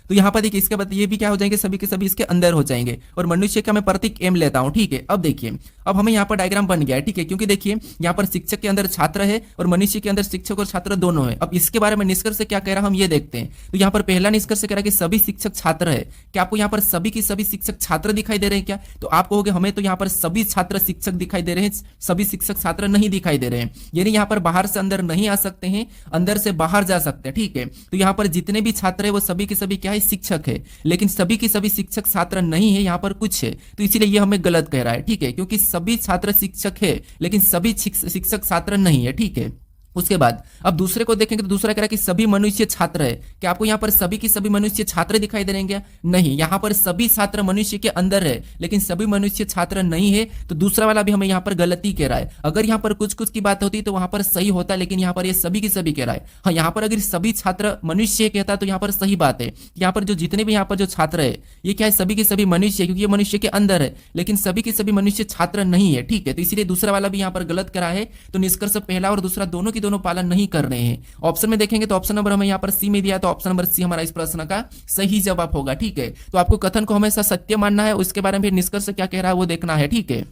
तो यहाँ पर देखिए इसके बाद ये भी क्या हो जाएंगे, सभी के सभी इसके अंदर हो जाएंगे और मनुष्य का मैं प्रतीक एम लेता हूँ, ठीक है। अब देखिए अब हमें यहाँ पर डायग्राम बन गया है, ठीक है, क्योंकि देखिए यहाँ पर शिक्षक के अंदर छात्र है और मनुष्य के अंदर शिक्षक और छात्र दोनों है। अब इसके बारे में निष्कर्ष क्या कह रहा है हम ये देखते हैं। तो यहाँ पर पहला निष्कर्ष कह रहा है कि सभी शिक्षक छात्र है। क्या आपको यहाँ पर सभी की सभी शिक्षक छात्र दिखाई दे रहे हैं क्या? तो आप कहोगे हमें तो यहाँ पर सभी छात्र शिक्षक दिखाई दे रहे हैं, सभी शिक्षक छात्र नहीं दिखाई दे रहे हैं, यानी यहाँ पर बाहर से अंदर नहीं आ सकते हैं, अंदर से बाहर जा सकते हैं, ठीक है। तो यहाँ पर जितने भी छात्र है वो सभी के सभी क्या है, शिक्षक है, लेकिन सभी के सभी शिक्षक छात्र नहीं है, यहाँ पर कुछ है, तो इसीलिए ये हमें गलत कह रहा है, ठीक है, क्योंकि सभी छात्र शिक्षक है लेकिन सभी शिक्षक छात्र नहीं है, ठीक है। उसके बाद अब दूसरे को देखेंगे तो दूसरा कह रहा है कि सभी मनुष्य छात्र है। क्या आपको यहाँ पर सभी की सभी मनुष्य छात्र दिखाई दे रहेंगे? नहीं, यहाँ पर सभी छात्र मनुष्य के अंदर है लेकिन सभी मनुष्य छात्र नहीं है, तो दूसरा वाला भी हमें यहाँ पर गलती कह रहा है। अगर यहाँ पर कुछ कुछ की बात होती तो वहां पर सही होता, लेकिन यहाँ पर ये सभी की सभी कह रहा है। हाँ, यहाँ पर अगर सभी छात्र मनुष्य कहता तो यहाँ पर सही बात है। यहाँ पर जो जितने भी यहाँ पर जो छात्र है ये क्या है, सभी के सभी मनुष्य, क्योंकि ये मनुष्य के अंदर है, लेकिन सभी के सभी मनुष्य छात्र नहीं है, ठीक है। तो इसीलिए दूसरा वाला भी यहाँ पर गलत करा है। तो निष्कर्ष पहला और दूसरा दोनों की दोनों पालन नहीं कर रहे हैं। ऑप्शन में देखेंगे तो ऑप्शन नंबर हमें यहाँ पर सी में दिया है, तो ऑप्शन नंबर सी हमारा इस प्रश्न का सही जवाब होगा। ठीक है, तो आपको कथन को हमेशा सत्य मानना है, उसके बारे में फिर निष्कर्ष क्या कह रहा है वो देखना है। ठीक है,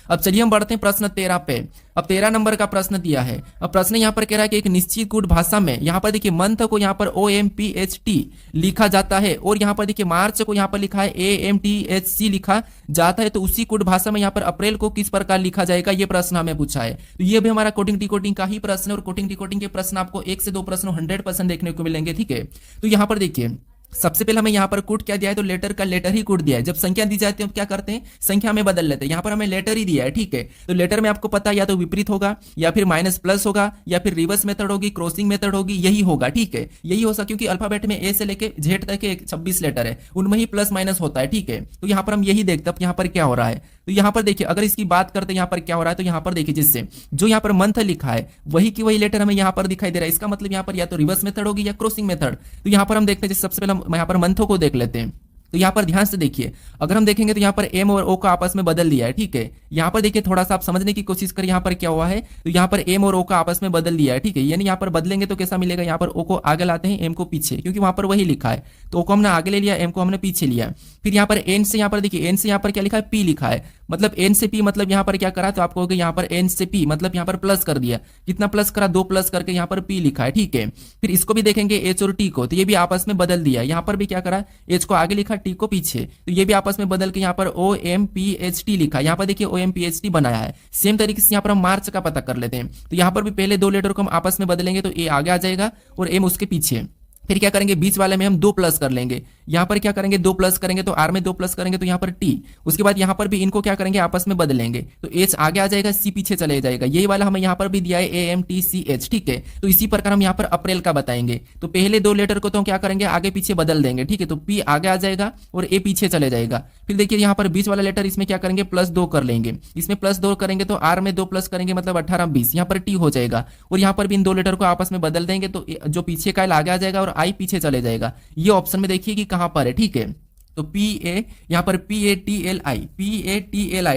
अब चलिए हम बढ़ते हैं प्रश्न 13 पे। अब 13 नंबर का प्रश्न दिया है। अब प्रश्न यहाँ पर कह रहा है कि एक निश्चित गुण भाषा में यहाँ पर देखिए मंथ को यहाँ पर OMPHT लिखा जाता है और यहाँ पर देखिए मार्च को यहाँ पर लिखा है AMTHC लिखा जाता है, तो उसी गुण भाषा में यहाँ पर अप्रैल को किस प्रकार लिखा जाएगा, ये प्रश्न हमें पूछा है। तो ये भी हमारा कोडिंग डिकोडिंग का ही प्रश्न है और कोडिंग डिकोडिंग के प्रश्न आपको 1 से 2 प्रश्न 100% देखने को मिलेंगे। ठीक है, तो यहाँ पर देखिए सबसे पहले हमें यहाँ पर कोड क्या दिया है, तो लेटर का लेटर ही कोड दिया है। जब संख्या दी जाती है क्या करते हैं, संख्या में बदल लेते हैं। यहाँ पर हमें लेटर ही दिया है। ठीक है, तो लेटर में आपको पता है या तो विपरीत होगा या फिर माइनस प्लस होगा या फिर रिवर्स मेथड होगी, क्रॉसिंग मेथड होगी, यही होगा। ठीक है, यही हो सकता क्योंकि अल्फाबेट में ए से लेके जेड तक के 26 लेटर है, उनमें ही प्लस माइनस होता है। ठीक है, तो यहाँ पर हम यही देखते हैं यहाँ पर क्या हो रहा है। तो यहाँ पर देखिए अगर इसकी बात करते हैं यहाँ पर क्या हो रहा है, तो यहाँ पर देखिए जिससे जो यहाँ पर मंथ लिखा है वही की वही लेटर हमें यहाँ पर दिखाई दे रहा है। इसका मतलब यहाँ पर या तो रिवर्स मेथड होगी या क्रॉसिंग मेथड। तो यहाँ पर हम देखते हैं सबसे पहले हम यहाँ पर मंथों को देख लेते हैं। तो यहाँ पर ध्यान से देखिए, अगर हम देखेंगे तो यहाँ पर एम और ओ का आपस में बदल दिया है। ठीक है, यहाँ पर देखिए थोड़ा सा आप समझने की कोशिश करें यहाँ पर क्या हुआ है, तो यहाँ पर एम और ओ का आपस में बदल दिया है। ठीक है, यानी यहाँ पर बदलेंगे तो कैसा मिलेगा, यहाँ पर ओ को आगे लाते हैं, एम को पीछे, क्योंकि वहां पर वही लिखा है। तो ओ को हमने आगे ले लिया, एम को हमने पीछे लिया। फिर यहाँ पर एन से यहाँ पर देखिए एन से यहाँ पर क्या लिखा है, पी लिखा है, मतलब एन से पी मतलब यहाँ पर क्या करा, तो आपको यहाँ पर एन से पी मतलब यहाँ पर प्लस कर दिया। कितना प्लस करा, 2 प्लस करके यहाँ पर पी लिखा है। ठीक है, फिर इसको भी देखेंगे एच और टी को, तो ये भी आपस में बदल दिया। यहाँ पर भी क्या करा, एच को आगे लिखा, टी को पीछे, तो ये भी आपस में बदल के यहाँ पर OMPHT लिखा। यहाँ पर देखिए OMPHT बनाया है। सेम तरीके से यहाँ पर हम मार्च का पता कर लेते हैं। तो यहाँ पर भी पहले 2 लेटर को हम आपस में बदलेंगे तो ए आगे आ जाएगा और एम उसके पीछे। फिर क्या करेंगे, बीच वाले में हम 2 प्लस कर लेंगे। यहाँ पर क्या करेंगे, 2 प्लस करेंगे तो आर में 2 प्लस करेंगे तो यहाँ पर टी। उसके बाद यहाँ पर भी इनको क्या करेंगे, आपस में बदलेंगे, तो एच आगे आ जाएगा, सी पीछे चले जाएगा। यही वाला हमें यहाँ पर भी दिया है AMTCH। ठीक है, तो इसी प्रकार हम यहाँ पर अप्रैल का बताएंगे। तो पहले 2 लेटर को तो हम क्या करेंगे, आगे पीछे बदल देंगे। ठीक है, तो पी आगे आ जाएगा और ए पीछे चले जाएगा। फिर देखिए यहाँ पर बीच वाला लेटर, इसमें क्या करेंगे, +2 कर लेंगे। इसमें +2 करेंगे तो आर में 2 प्लस करेंगे मतलब 18 20, यहाँ पर टी हो जाएगा। और यहाँ पर भी इन 2 लेटर को आपस में बदल देंगे तो जो पीछे का आगे आ जाएगा और आई पीछे चले जाएगा। ये ऑप्शन में देखिए कि कहां पर है। ठीक है, तो यहाँ पर PATLI।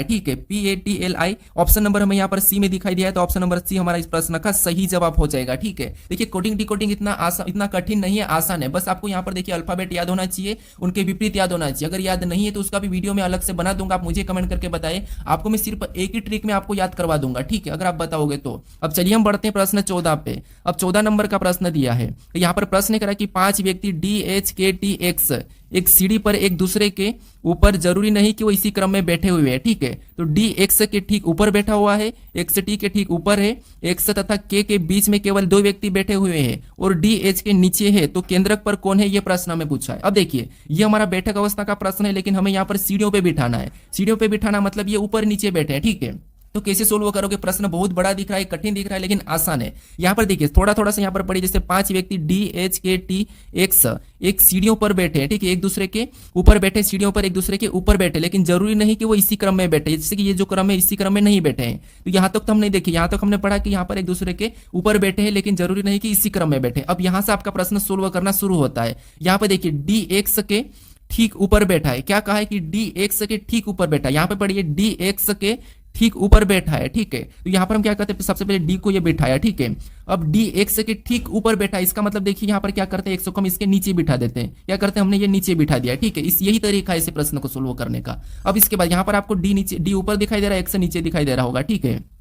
ठीक है, PATLI ऑप्शन नंबर हमें यहाँ पर सी में दिखाई दिया है, तो ऑप्शन नंबर सी हमारा इस प्रश्न का सही जवाब हो जाएगा। ठीक है, देखिए कोडिंग डिकोडिंग इतना कठिन नहीं है, आसान है। बस आपको यहाँ पर देखिए अल्फाबेट याद होना चाहिए, उनके विपरीत याद होना चाहिए। अगर याद नहीं है तो उसका भी वीडियो में अलग से बना दूंगा, आप मुझे कमेंट करके बताएं। आपको मैं सिर्फ एक ही ट्रिक में आपको याद करवा दूंगा। ठीक है, अगर आप बताओगे तो। अब चलिए हम बढ़ते हैं प्रश्न 14 पे। अब 14 नंबर का प्रश्न दिया है। यहाँ पर प्रश्न करा कि 5 व्यक्ति DHKTX एक सीढ़ी पर एक दूसरे के ऊपर, जरूरी नहीं कि वो इसी क्रम में बैठे हुए हैं। ठीक है, तो डी एक्स के ठीक ऊपर बैठा हुआ है, एक्स टी के ठीक ऊपर है, एक्स तथा के बीच में केवल 2 व्यक्ति बैठे हुए हैं और डी एच के नीचे है, तो केंद्रक पर कौन है, ये प्रश्न हमें पूछा है। अब देखिए ये हमारा बैठक अवस्था का प्रश्न है, लेकिन हमें यहाँ पर सीढ़ियों पे बिठाना है। सीढ़ियों पे बिठाना मतलब ये ऊपर नीचे बैठे हैं। ठीक है, तो कैसे सोल्व करोगे, प्रश्न बहुत बड़ा दिख रहा है, कठिन दिख रहा है, लेकिन आसान है। यहाँ पर देखिए थोड़ा थोड़ा सा यहाँ पर पढ़िए, जैसे 5 व्यक्ति DHKTX एक सीढ़ियों पर बैठे हैं। ठीक है, एक दूसरे के ऊपर बैठे, सीढ़ियों पर एक दूसरे के ऊपर बैठे, लेकिन जरूरी नहीं कि वो इसी क्रम में बैठे, जैसे कि ये जो क्रम है इसी क्रम में नहीं बैठे हैं। तो यहाँ तक तो हम नहीं देखिए, यहाँ तक हमने पढ़ा कि यहाँ पर एक दूसरे के ऊपर बैठे हैं, लेकिन जरूरी नहीं कि इसी क्रम में बैठे। अब यहाँ से आपका प्रश्न सोल्व करना शुरू होता है। यहाँ पर देखिए DX के ठीक ऊपर बैठा है, क्या कहा है कि DX के ठीक ऊपर बैठा है। यहाँ पे पढ़िए DX के ठीक ऊपर बैठा है। ठीक है, तो यहाँ पर हम क्या करते हैं, सबसे पहले डी को ये बिठाया। ठीक है, अब डी एक्स के ठीक ऊपर बैठा है, इसका मतलब देखिए यहाँ पर क्या करते हैं, 100 को हम इसके नीचे बिठा देते हैं। क्या करते हैं, हमने ये नीचे बिठा दिया। ठीक है, इस यही तरीका है इस प्रश्न को सोल्व करने का। अब इसके बाद यहाँ पर आपको डी ऊपर दिखाई दे रहा है, एक्स नीचे दिखाई दे रहा होगा। ठीक है,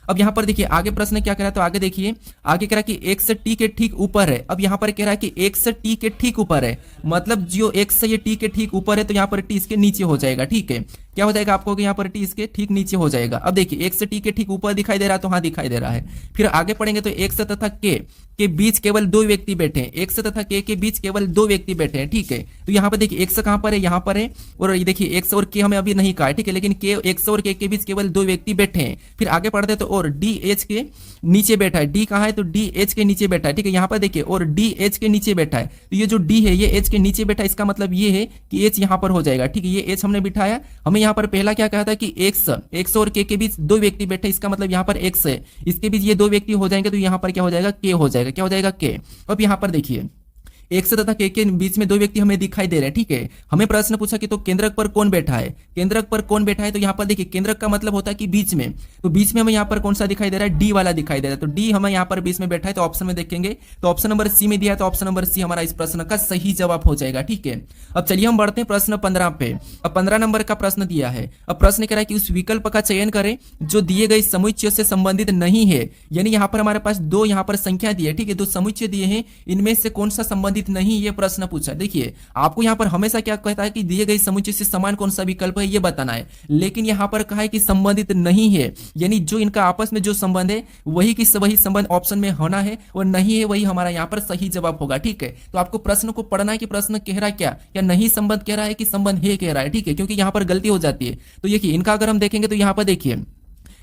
अब यहाँ पर देखिए आगे प्रश्न क्या कह रहा है, तो आगे देखिए आगे कह रहा है कि एक्स टी के ठीक ऊपर है। अब यहाँ पर कह रहा है कि एक्स टी के ठीक ऊपर है, मतलब जो एक्स ये टी के ठीक ऊपर है, तो यहाँ पर टी इसके नीचे हो जाएगा। ठीक है, क्या हो जाएगा आपको, यहाँ पर टी इसके ठीक नीचे हो जाएगा। अब देखिए एक्स टी के ठीक ऊपर दिखाई दे रहा है, तो हाँ दिखाई दे रहा है। फिर आगे पढ़ेंगे तो एक्स तथा के बीच केवल 2 व्यक्ति बैठे हैं, एक्स तथा के बीच केवल 2 व्यक्ति बैठे हैं। ठीक है, तो यहाँ पर देखिए एक्स कहाँ पर है, यहाँ पर है, और ये देखिए एक्स और के हमें अभी नहीं कहा है। ठीक है, लेकिन के एक्स और के बीच केवल 2 व्यक्ति बैठे हैं। फिर आगे पढ़ते तो और डी एच के नीचे बैठा है, डी कहाँ है, तो डी एच के नीचे बैठा है। ठीक है, यहाँ पर देखिए और डी एच के नीचे बैठा है, तो ये जो डी है ये एच के नीचे बैठा है, इसका मतलब ये है कि एच यहाँ पर हो जाएगा। ठीक है, ये एच हमने बिठाया। हमें यहाँ पर पहला क्या कहा था कि एक्स और के बीच 2 व्यक्ति बैठे, इसका मतलब यहाँ पर एक्स है, इसके बीच ये 2 व्यक्ति हो जाएंगे, तो यहाँ पर क्या हो जाएगा, के हो जाएगा। क्या हो जाएगा, के। अब यहाँ पर देखिए एक सतह के बीच में दो व्यक्ति हमें दिखाई दे रहे हैं, ठीक है। हमें प्रश्न पूछा कि तो केंद्रक पर कौन बैठा है, केंद्रक पर कौन बैठा है, तो यहाँ पर देखिए केंद्रक का मतलब होता है कि बीच में, तो बीच में हमें यहाँ पर कौन सा दिखाई दे रहा है, डी वाला दिखाई दे रहा है, तो डी हमें यहाँ पर बीच में बैठा है, तो ऑप्शन में देखेंगे तो ऑप्शन नंबर सी में दिया है, तो ऑप्शन नंबर सी हमारा इस प्रश्न का सही जवाब हो जाएगा, ठीक है। अब चलिए हम बढ़ते हैं प्रश्न 15 पे। अब 15 नंबर का प्रश्न दिया है। अब प्रश्न कह रहा है कि उस विकल्प का चयन करें जो दिए गए समुच्चय से संबंधित नहीं है, यानी यहाँ पर हमारे पास दो यहाँ पर संख्या दी है, ठीक है, दो समुच्चय दिए हैं, इनमें से कौन सा संबंधित नहीं, ये प्रश्न पूछा। देखिए आपको यहाँ पर हमेशा क्या कहता है कि दिए गए समुच्चय से समान कौन सा विकल्प है ये बताना है, लेकिन यहाँ पर कहा है कि संबंधित नहीं है, यानी जो इनका आपस में जो संबंध है वही की वही संबंध ऑप्शन में होना है, और नहीं है वही हमारा यहाँ पर सही जवाब होगा, ठीक है। तो आपको प्रश्न को पढ़ना है कि प्रश्न कह रहा है क्या, या नहीं संबंध कह रहा है कि संबंध है कह रहा है, ठीक है, क्योंकि यहाँ पर गलती हो जाती है। तो देखिए इनका अगर हम देखेंगे तो यहाँ पर देखिए,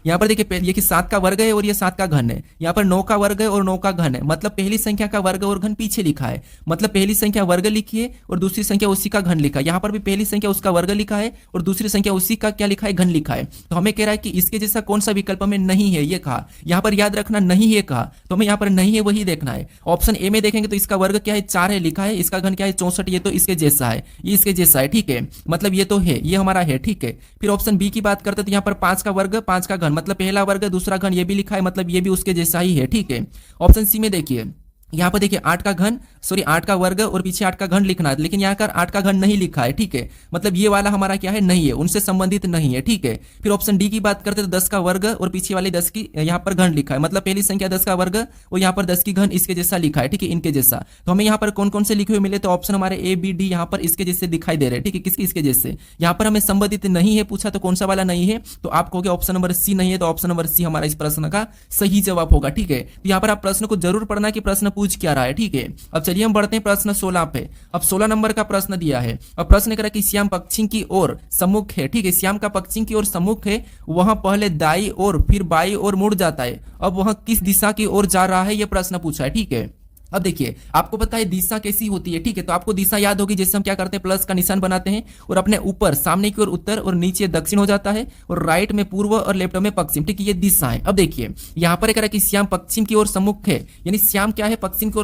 यहाँ पर देखिए ये कि 7 का वर्ग है और ये 7 का घन है, यहाँ पर 9 का वर्ग है और 9 का घन है, मतलब पहली संख्या का वर्ग और घन पीछे लिखा है, मतलब पहली संख्या वर्ग लिखी है और दूसरी संख्या उसी का घन लिखा है। यहाँ पर भी पहली संख्या उसका वर्ग लिखा है और दूसरी संख्या उसी का क्या लिखा है, घन लिखा है। तो हमें कह रहा है कि इसके जैसा कौन सा विकल्प में नहीं है, ये कहा। यहाँ पर याद रखना नहीं है कहा, तो हमें यहाँ पर नहीं है वही देखना है। ऑप्शन ए में देखेंगे तो इसका वर्ग क्या है, 4 है लिखा है, इसका घन क्या है 64, ये तो इसके जैसा है, ये इसके जैसा है, ठीक है, मतलब ये तो है, ये हमारा है, ठीक है। फिर ऑप्शन बी की बात करते तो यहाँ पर 5 का वर्ग 5 का घन, मतलब पहला वर्ग दूसरा घन, ये भी लिखा है, मतलब ये भी उसके जैसा ही है, ठीक है। ऑप्शन सी में देखिए, यहाँ पर देखिए 8 का वर्ग और पीछे 8 का घन लिखना है, लेकिन यहाँ पर 8 का घन नहीं लिखा है, ठीक है, मतलब ये वाला हमारा क्या है, नहीं है, उनसे संबंधित नहीं है, ठीक है। फिर ऑप्शन डी की बात करते तो 10 का वर्ग और पीछे वाले 10 की यहाँ पर घन लिखा है, मतलब पहली संख्या 10 का वर्ग और यहाँ पर 10 की घन इसके जैसा लिखा है, ठीक है, इनके जैसा। तो हमें यहाँ पर कौन कौन से लिखे हुए मिले, तो ऑप्शन हमारे ए बी डी यहाँ पर इसके जैसे दिखाई दे रहे हैं, ठीक है, किसके इसके जैसे। यहाँ पर हमें संबंधित नहीं है पूछा, तो कौन सा वाला नहीं है, तो आप कहोगे ऑप्शन नंबर सी नहीं है, तो ऑप्शन नंबर सी हमारा इस प्रश्न का सही जवाब होगा, ठीक है। तो यहाँ पर आप प्रश्न को जरूर पढ़ना कि प्रश्न पूछ क्या रहा है, ठीक है। अब चलिए हम बढ़ते हैं प्रश्न 16 पे। अब 16 नंबर का प्रश्न दिया है। अब प्रश्न करा कि श्याम पश्चिम की ओर सम्मुख है, ठीक है, श्याम का पश्चिम की ओर सम्मुख है, वहां पहले दाई और फिर बाई ओर मुड़ जाता है, अब वह किस दिशा की ओर जा रहा है, यह प्रश्न पूछा है, ठीक है। अब देखिए आपको पता है दिशा कैसी होती है, ठीक है, तो आपको दिशा याद होगी, जैसे हम क्या करते हैं प्लस का निशान बनाते हैं और अपने ऊपर सामने की ओर उत्तर और नीचे दक्षिण हो जाता है और राइट में पूर्व और लेफ्ट में पश्चिम, ठीक है, ये दिशा है। अब देखिए यहाँ पर कह रहा है कि श्याम पश्चिम की ओर सम्मुख है, यानी श्याम क्या है, पश्चिम की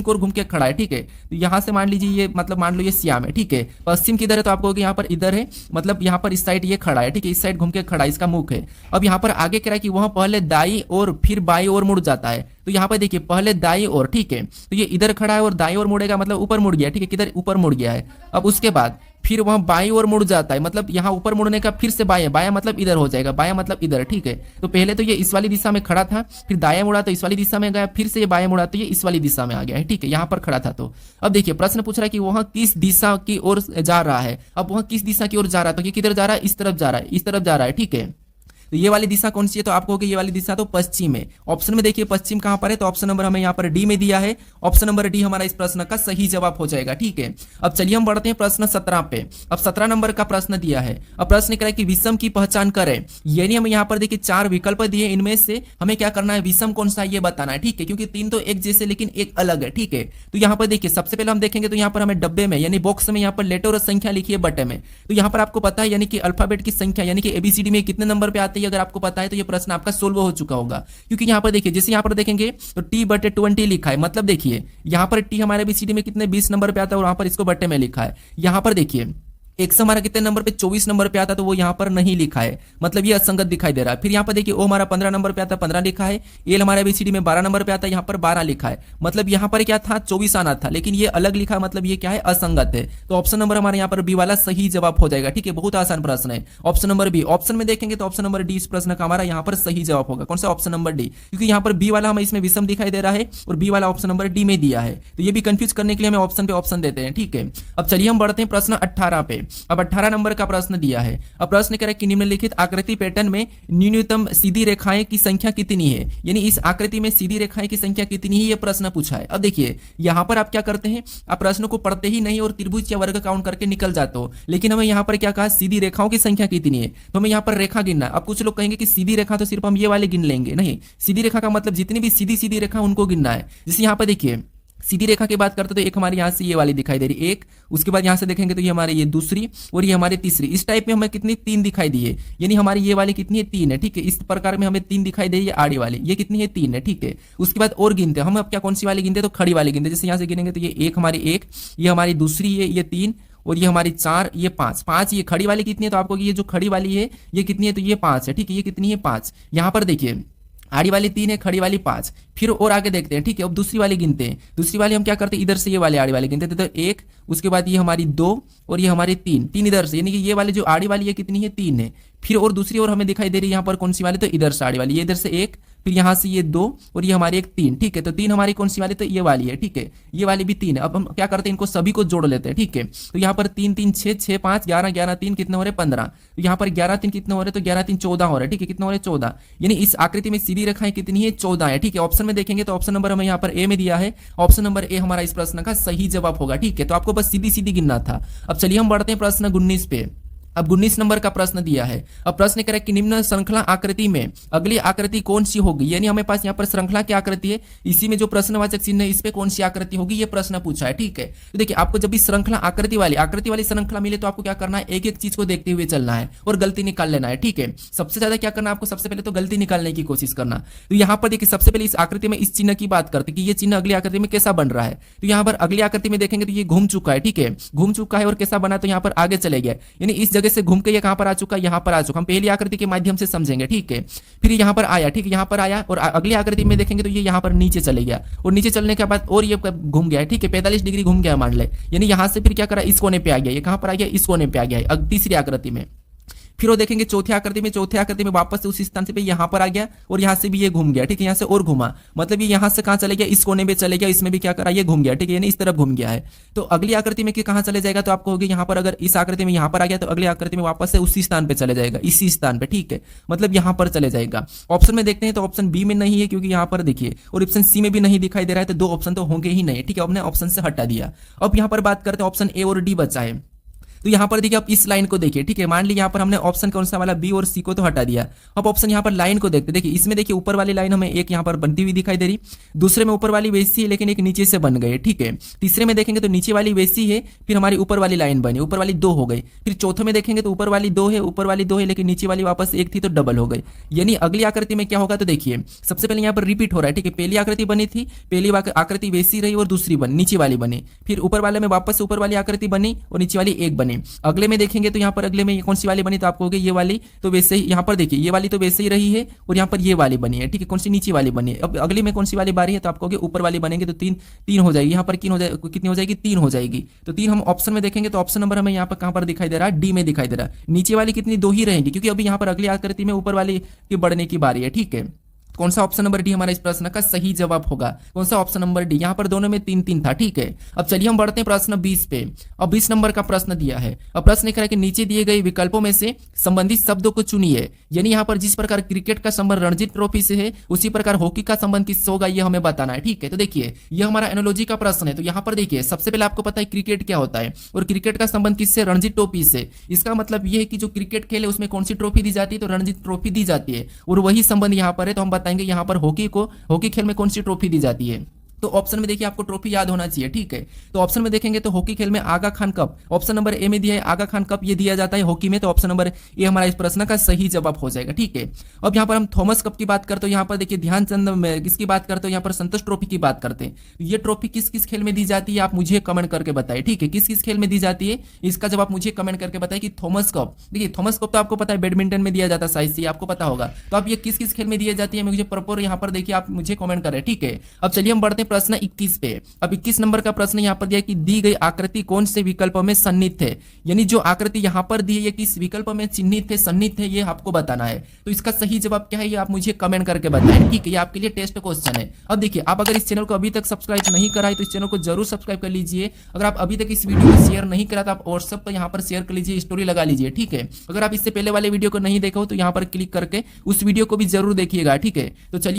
ओर घूम के खड़ा है, ठीक है। तो यहाँ से मान लीजिए ये मतलब मान लो ये श्याम है, ठीक है, पश्चिम किधर है, तो आपको यहाँ पर इधर है, मतलब यहाँ पर इस साइड ये खड़ा है, ठीक है, इस साइड घूम के खड़ा है, इसका मुख है। अब यहाँ पर आगे कह रहा है कि वह पहले दाई और फिर बाई ओर मुड़ जाता है, तो यहाँ पर देखिए पहले दाई ओर, ठीक है, तो ये इधर खड़ा है और दाई ओर मुड़ेगा, मतलब ऊपर मुड़ गया, ठीक है, किधर ऊपर मुड़ गया है। अब उसके बाद फिर वहां बाई ओर मुड़ जाता है, मतलब यहाँ ऊपर मुड़ने का फिर से बाया, बाया मतलब इधर हो जाएगा, बाया मतलब इधर, ठीक है। तो पहले तो ये इस वाली दिशा में खड़ा था, फिर दाया मुड़ा तो इस वाली दिशा में गया, फिर से ये बाया मुड़ा तो ये इस वाली दिशा में आ गया है, ठीक है, यहाँ पर खड़ा था। तो अब देखिए प्रश्न पूछ रहा है कि वह किस दिशा की ओर जा रहा है। अब वह किस दिशा की ओर जा रहा है, तो ये किधर जा रहा है, इस तरफ जा रहा है, इस तरफ जा रहा है, ठीक है। तो ये वाली दिशा कौन सी है, तो आपको ये वाली दिशा तो पश्चिम है। ऑप्शन में देखिए पश्चिम कहां पर है, तो ऑप्शन नंबर हमें यहाँ पर डी में दिया है, ऑप्शन नंबर डी हमारा इस प्रश्न का सही जवाब हो जाएगा, ठीक है। अब चलिए हम बढ़ते हैं प्रश्न 17 पे। अब 17 नंबर का प्रश्न दिया है। अब प्रश्न कह रहा है कि विषम की पहचान करें, यानी हम यहाँ पर देखिए 4 विकल्प दिए, इनमें से हमें क्या करना है, विषम कौन सा ये बताना है, ठीक है, क्योंकि 3 तो एक जैसे लेकिन एक अलग है, ठीक है। तो यहाँ पर देखिए सबसे पहले हम देखेंगे तो यहाँ पर हमें डब्बे में यानी बॉक्स में यहाँ पर लेटर और संख्या लिखी है बटे में, तो यहाँ पर आपको पता है यानी कि अल्फाबेट की संख्या यानी कि एबीसीडी में कितने नंबर पे आते हैं, अगर आपको पता है तो ये प्रश्न आपका सोल्व हो चुका होगा। क्योंकि यहाँ पर देखिए जैसे यहाँ पर देखेंगे तो t/20 लिखा है, मतलब देखिए यहाँ पर t हमारे एबीसीडी में कितने 20 नंबर पे आता है और वहां पर इसको बट्टे में लिखा है। यहाँ पर देखिए एक्स हमारा कितने नंबर पे 24 नंबर पे आता है, तो वो यहाँ पर नहीं लिखा है, मतलब ये असंगत दिखाई दे रहा है। फिर यहाँ पर देखिए ओ हमारा 15 नंबर पे आता है, 15 लिखा है। एल हमारा एबीसीडी में 12 नंबर पे आता है, यहाँ पर 12 लिखा है, मतलब यहाँ पर क्या था 24 आना था, लेकिन ये अलग लिखा है, मतलब ये क्या है असंगत है। तो ऑप्शन नंबर हमारे यहाँ पर बी वाला सही जवाब हो जाएगा, ठीक है, बहुत आसान प्रश्न है। ऑप्शन नंबर बी, ऑप्शन में देखेंगे तो ऑप्शन नंबर डी इस प्रश्न का हमारा यहाँ पर सही जवाब होगा। कौन सा, ऑप्शन नंबर डी, क्योंकि यहाँ पर बी वाला हमें इसमें विषम दिखाई दे रहा है और बी वाला ऑप्शन नंबर डी में दिया है, तो ये भी कंफ्यूज करने के लिए हमें ऑप्शन पे ऑप्शन देते हैं, ठीक है। अब चलिए हम बढ़ते हैं प्रश्न 18 पे। अब 18 नंबर का प्रश्न दिया है। अब प्रश्न कह रहा है कि निम्नलिखित आकृति पैटर्न में न्यूनतम सीधी रेखाएं की संख्या कितनी है, यानी इस आकृति में सीधी रेखाएं की संख्या कितनी है, यह प्रश्न पूछा है। अब देखिए यहां पर आप क्या करते हैं, आप प्रश्न को पढ़ते ही नहीं और त्रिभुज या वर्ग काउंट करके निकल जाते हो, लेकिन हमें यहाँ पर क्या कहा, सीधी रेखाओं की संख्या कितनी है, तो हमें यहाँ पर रेखा गिनना है। अब कुछ लोग कहेंगे कि सीधी रेखा तो सिर्फ हम ये वाले गिन लेंगे, नहीं, सीधी रेखा का मतलब जितनी भी सीधी सीधी रेखा उनको गिनना है। जैसे यहाँ पर देखिए सीधी रेखा की बात करते तो एक हमारे यहाँ से ये वाली दिखाई दे रही एक, उसके बाद यहाँ से देखेंगे तो ये हमारे ये दूसरी और ये हमारे तीसरी। इस टाइप में हमें कितनी 3 दिखाई दी है, यानी हमारी ये वाली कितनी है 3 है, ठीक है। इस प्रकार में हमें 3 दिखाई दे रही है आड़ी वाली, ये कितनी है 3 है, ठीक है। उसके बाद और गिनते हैं हम, अब क्या कौन सी वाली गिनते हैं तो खड़ी वाली गिनते हैं। जैसे यहाँ से गिनेंगे तो ये एक हमारी एक, ये हमारी दूसरी है ये 3 और ये हमारी 4, ये 5। ये खड़ी वाली कितनी है तो आपको ये जो खड़ी वाली है ये कितनी है तो ये 5 है, ठीक है। ये कितनी है 5। यहाँ पर देखिए आड़ी वाली 3 है, खड़ी वाली 5। फिर और आगे देखते हैं, ठीक है। अब दूसरी वाली गिनते हैं। दूसरी वाली हम क्या करते हैं, इधर से ये वाली आड़ी वाली गिनते थे तो 1, उसके बाद ये हमारी 2 और ये हमारी 3 इधर से, यानी कि ये वाली जो आड़ी वाली है कितनी है 3 है। फिर और दूसरी ओर हमें दिखाई दे रही है यहाँ पर कौन सी वाली तो इधर से आड़ी वाली, ये इधर से 1, फिर यहाँ से ये 2 और ये हमारी एक 3, ठीक है। तो 3 हमारी कौन सी वाली तो ये वाली है, ठीक है। ये वाली भी 3 है। अब हम क्या करते हैं इनको सभी को जोड़ लेते हैं, ठीक है। तो यहाँ पर 3 3 6 6 5 11 11 3 कितने हो रहे 15। तो यहाँ पर 11 3 कितने हो रहे तो 11 3 14 हो रहे, ठीक है। कितने हो रहे 14, यानी इस आकृति में सीधी रेखाएं कितनी है 14 है, ठीक है। ऑप्शन में देखेंगे तो ऑप्शन नंबर हमें यहाँ पर ए में दिया है, ऑप्शन नंबर ए हमारा इस प्रश्न का सही जवाब होगा, ठीक है। तो आपको बस सीधी सीधी गिनना था। अब चलिए हम बढ़ते हैं प्रश्न 19 पे। अब 19 नंबर का प्रश्न दिया है। अब प्रश्न कह रहा है कि निम्न श्रृंखला आकृति में अगली आकृति कौन सी होगी, यानी हमें पास यहाँ पर श्रृंखला की आकृति है, इसी में जो प्रश्नवाचक चिन्ह है इस पे कौन सी आकृति होगी ये प्रश्न पूछा है, ठीक है। तो देखिए आपको जब भी श्रृंखला आकृति वाली श्रृंखला मिले तो आपको क्या करना है, एक एक चीज को देखते हुए चलना है और गलती निकाल लेना है, ठीक है। सबसे ज्यादा क्या करना है आपको, सबसे पहले तो गलती निकालने की कोशिश करना। तो यहाँ पर देखिए सबसे पहले इस आकृति में इस चिन्ह की बात करते कि ये चिन्ह अगली आकृति में कैसा बन रहा है। तो यहाँ पर अगली आकृति में देखेंगे तो ये घूम चुका है, ठीक है। घूम चुका है और कैसा बना तो यहाँ पर आगे चले गया, यानी इस जगह से घूम के ये कहां आ चुका, यहाँ पर आ चुका। हम पहली आकृति के माध्यम से समझेंगे, ठीक है। फिर यहाँ पर आया, ठीक है, यहाँ पर आया और अगली आकृति में देखेंगे तो ये यहाँ पर नीचे चले गया और नीचे चलने के बाद और ये घूम गया, ठीक है। 45 डिग्री घूम गया मान ले, यानी यहाँ से फिर क्या करा इस कोने पे आ गया, ये कहां पर आ गया इस कोने पे आ गया तीसरी आकृति में। फिर वो देखेंगे चौथी आकृति में वापस से उसी स्थान से पे यहाँ पर आ गया और यहाँ से भी ये घूम गया, ठीक है। यहाँ से और घुमा, मतलब ये यहाँ से कहाँ चले गया, इस कोने पे चले गया, इसमें भी क्या करा ये घूम गया, ठीक है, यानी इस तरफ घूम गया है। तो अगली आकृति में कहाँ चले जाएगा तो आपको होगी यहाँ पर, अगर इस आकृति में यहाँ पर आ गया तो अगली आकृति में वापस से उसी स्थान पे चले जाएगा, इसी स्थान पे, ठीक है, मतलब यहाँ पर चले जाएगा। ऑप्शन में देखते हैं तो ऑप्शन बी में नहीं है क्योंकि यहाँ पर देखिए, और ऑप्शन सी में भी नहीं दिखाई दे रहा है, तो 2 ऑप्शन तो होंगे ही नहीं, ठीक है। हमने ऑप्शन से हटा दिया। अब यहाँ पर बात करते हैं ऑप्शन ए और डी बचा है। तो यहाँ पर देखिए आप इस लाइन को देखिए, ठीक है। मान ली यहाँ पर हमने ऑप्शन कौन सा वाला बी और सी को तो हटा दिया। अब ऑप्शन यहाँ पर लाइन को देखते, देखिए इसमें देखिए ऊपर वाली लाइन हमें एक यहाँ पर बनती हुई दिखाई दे रही, दूसरे में ऊपर वाली वैसी है लेकिन एक नीचे से बन गई, ठीक है। तीसरे में देखेंगे तो नीचे वाली वैसी है, फिर हमारी ऊपर वाली लाइन बनी, ऊपर वाली 2 हो गई। फिर चौथे में देखेंगे तो ऊपर वाली 2 है, ऊपर वाली 2 है लेकिन नीचे वाली वापस 1 थी तो डबल हो गई। यानी अगली आकृति में क्या होगा तो देखिए सबसे पहले यहाँ पर रिपीट हो रहा है, ठीक है। पहली आकृति बनी थी, पहली आकृति वैसी रही और दूसरी बनी नीचे वाली बनी, फिर ऊपर वाले में वापस ऊपर वाली आकृति बनी और नीचे वाली 1 बनी। अगले में देखेंगे तो यहाँ पर अगले में ये कौन सी वाली बनी तो आपको होगी ये वाली, तो वैसे ही यहाँ पर देखिए ये वाली तो वैसे ही रही है और यहाँ पर ये वाली बनी है, ठीक है। कौन सी नीचे वाली बनी है। अब अगले में कौन सी वाली बारी है तो आपको ऊपर वाली बनेंगे तो 3 हो जाएगी, यहाँ पर कितनी हो जाएगी 3 हो जाएगी। तो 3 हम ऑप्शन में देखेंगे तो ऑप्शन नंबर हमें यहाँ पर कहाँ पर दिखाई दे रहा है, डी में दिखाई दे रहा है। नीचे वाली कितनी 2 ही रहेंगी क्योंकि अभी यहाँ पर अगली आकृति में ऊपर वाली की बढ़ने की बारी है, ठीक है। कौन सा ऑप्शन नंबर डी हमारा इस प्रश्न का सही जवाब होगा, कौन सा ऑप्शन नंबर डी। यहाँ पर दोनों में 3 था, ठीक है। अब चलिए हम बढ़ते हैं प्रश्न 20 पे। अब 20 नंबर का प्रश्न दिया है। अब प्रश्न कह रहा है कि नीचे दिए गए विकल्पों में से संबंधित शब्दों को चुनिए, यानी यहाँ पर जिस प्रकार क्रिकेट का संबंध रणजी ट्रॉफी से है उसी प्रकार हॉकी का संबंध किससे होगा ये हमें बताना है, ठीक है। तो देखिए ये हमारा एनोलॉजी का प्रश्न है। तो यहाँ पर देखिए सबसे पहले आपको पता है क्रिकेट क्या होता है और क्रिकेट का संबंध किससे, रणजी ट्रॉफी से। इसका मतलब ये है कि जो क्रिकेट खेल है उसमें कौन सी ट्रॉफी दी जाती है तो रणजी ट्रॉफी दी जाती है और वही संबंध यहाँ पर है। तो हम बताएंगे यहाँ पर हॉकी खेल में कौन सी ट्रॉफी दी जाती है। तो ऑप्शन में देखिए आपको ट्रॉफी याद होना चाहिए, ठीक है। तो ऑप्शन में देखेंगे तो हॉकी खेल में Aga Khan cup, option number A में दिया है आगा खान कप, ये दिया जाता है हॉकी में। तो ऑप्शन नंबर ए हमारा इस प्रश्न का सही जवाब हो जाएगा, ठीक है। अब यहाँ पर हम थॉमस कप की बात करते हो, यहाँ पर देखिए ध्यानचंद में किसकी बात करते हो, यहाँ पर संतोष ट्रॉफी की बात करते हैं। ये ट्रॉफी किस किस खेल में दी जाती है आप मुझे कमेंट करके बताइए, ठीक है। किस किस खेल में दी जाती है इसका जवाब मुझे कमेंट करके बताइए कि थॉमस कप। देखिए थॉमस कप तो आपको पता है बैडमिंटन में दिया जाता है, साइज से आपको पता होगा। तो आप ये किस किस खेल में दी जाती है मुझे प्रॉपर यहाँ पर देखिए आप मुझे कमेंट करें, ठीक है। अब चलिए हम बढ़ते हैं प्रश्न 21 पे। अब 21 नंबर का प्रश्न यहाँ पर दिया कि दी गई आकृति कौन से विकल्प में सन्निहित है, यानी जो आकृति यहाँ पर दी है ये किस विकल्प में चिन्हित है, सन्निहित है, ये आपको बताना है। तो इसका सही जवाब क्या है ये आप मुझे कमेंट करके बताएं, ठीक है। ये आपके लिए टेस्ट क्वेश्चन है। अब देखिए आप अगर इस चैनल को अभी तक सब्सक्राइब नहीं करा है तो इस चैनल को जरूर सब्सक्राइब कर लीजिए। अगर आप अभी तक इस वीडियो को शेयर नहीं करा तो आप व्हाट्सएप पर यहाँ पर शेयर कर लीजिए, स्टोरी लगा लीजिए, ठीक है। अगर आप इससे पहले वाले वीडियो को नहीं देखा हो तो यहाँ पर क्लिक करके उस वीडियो को भी जरूर देखिएगा, ठीक है। तो चलिए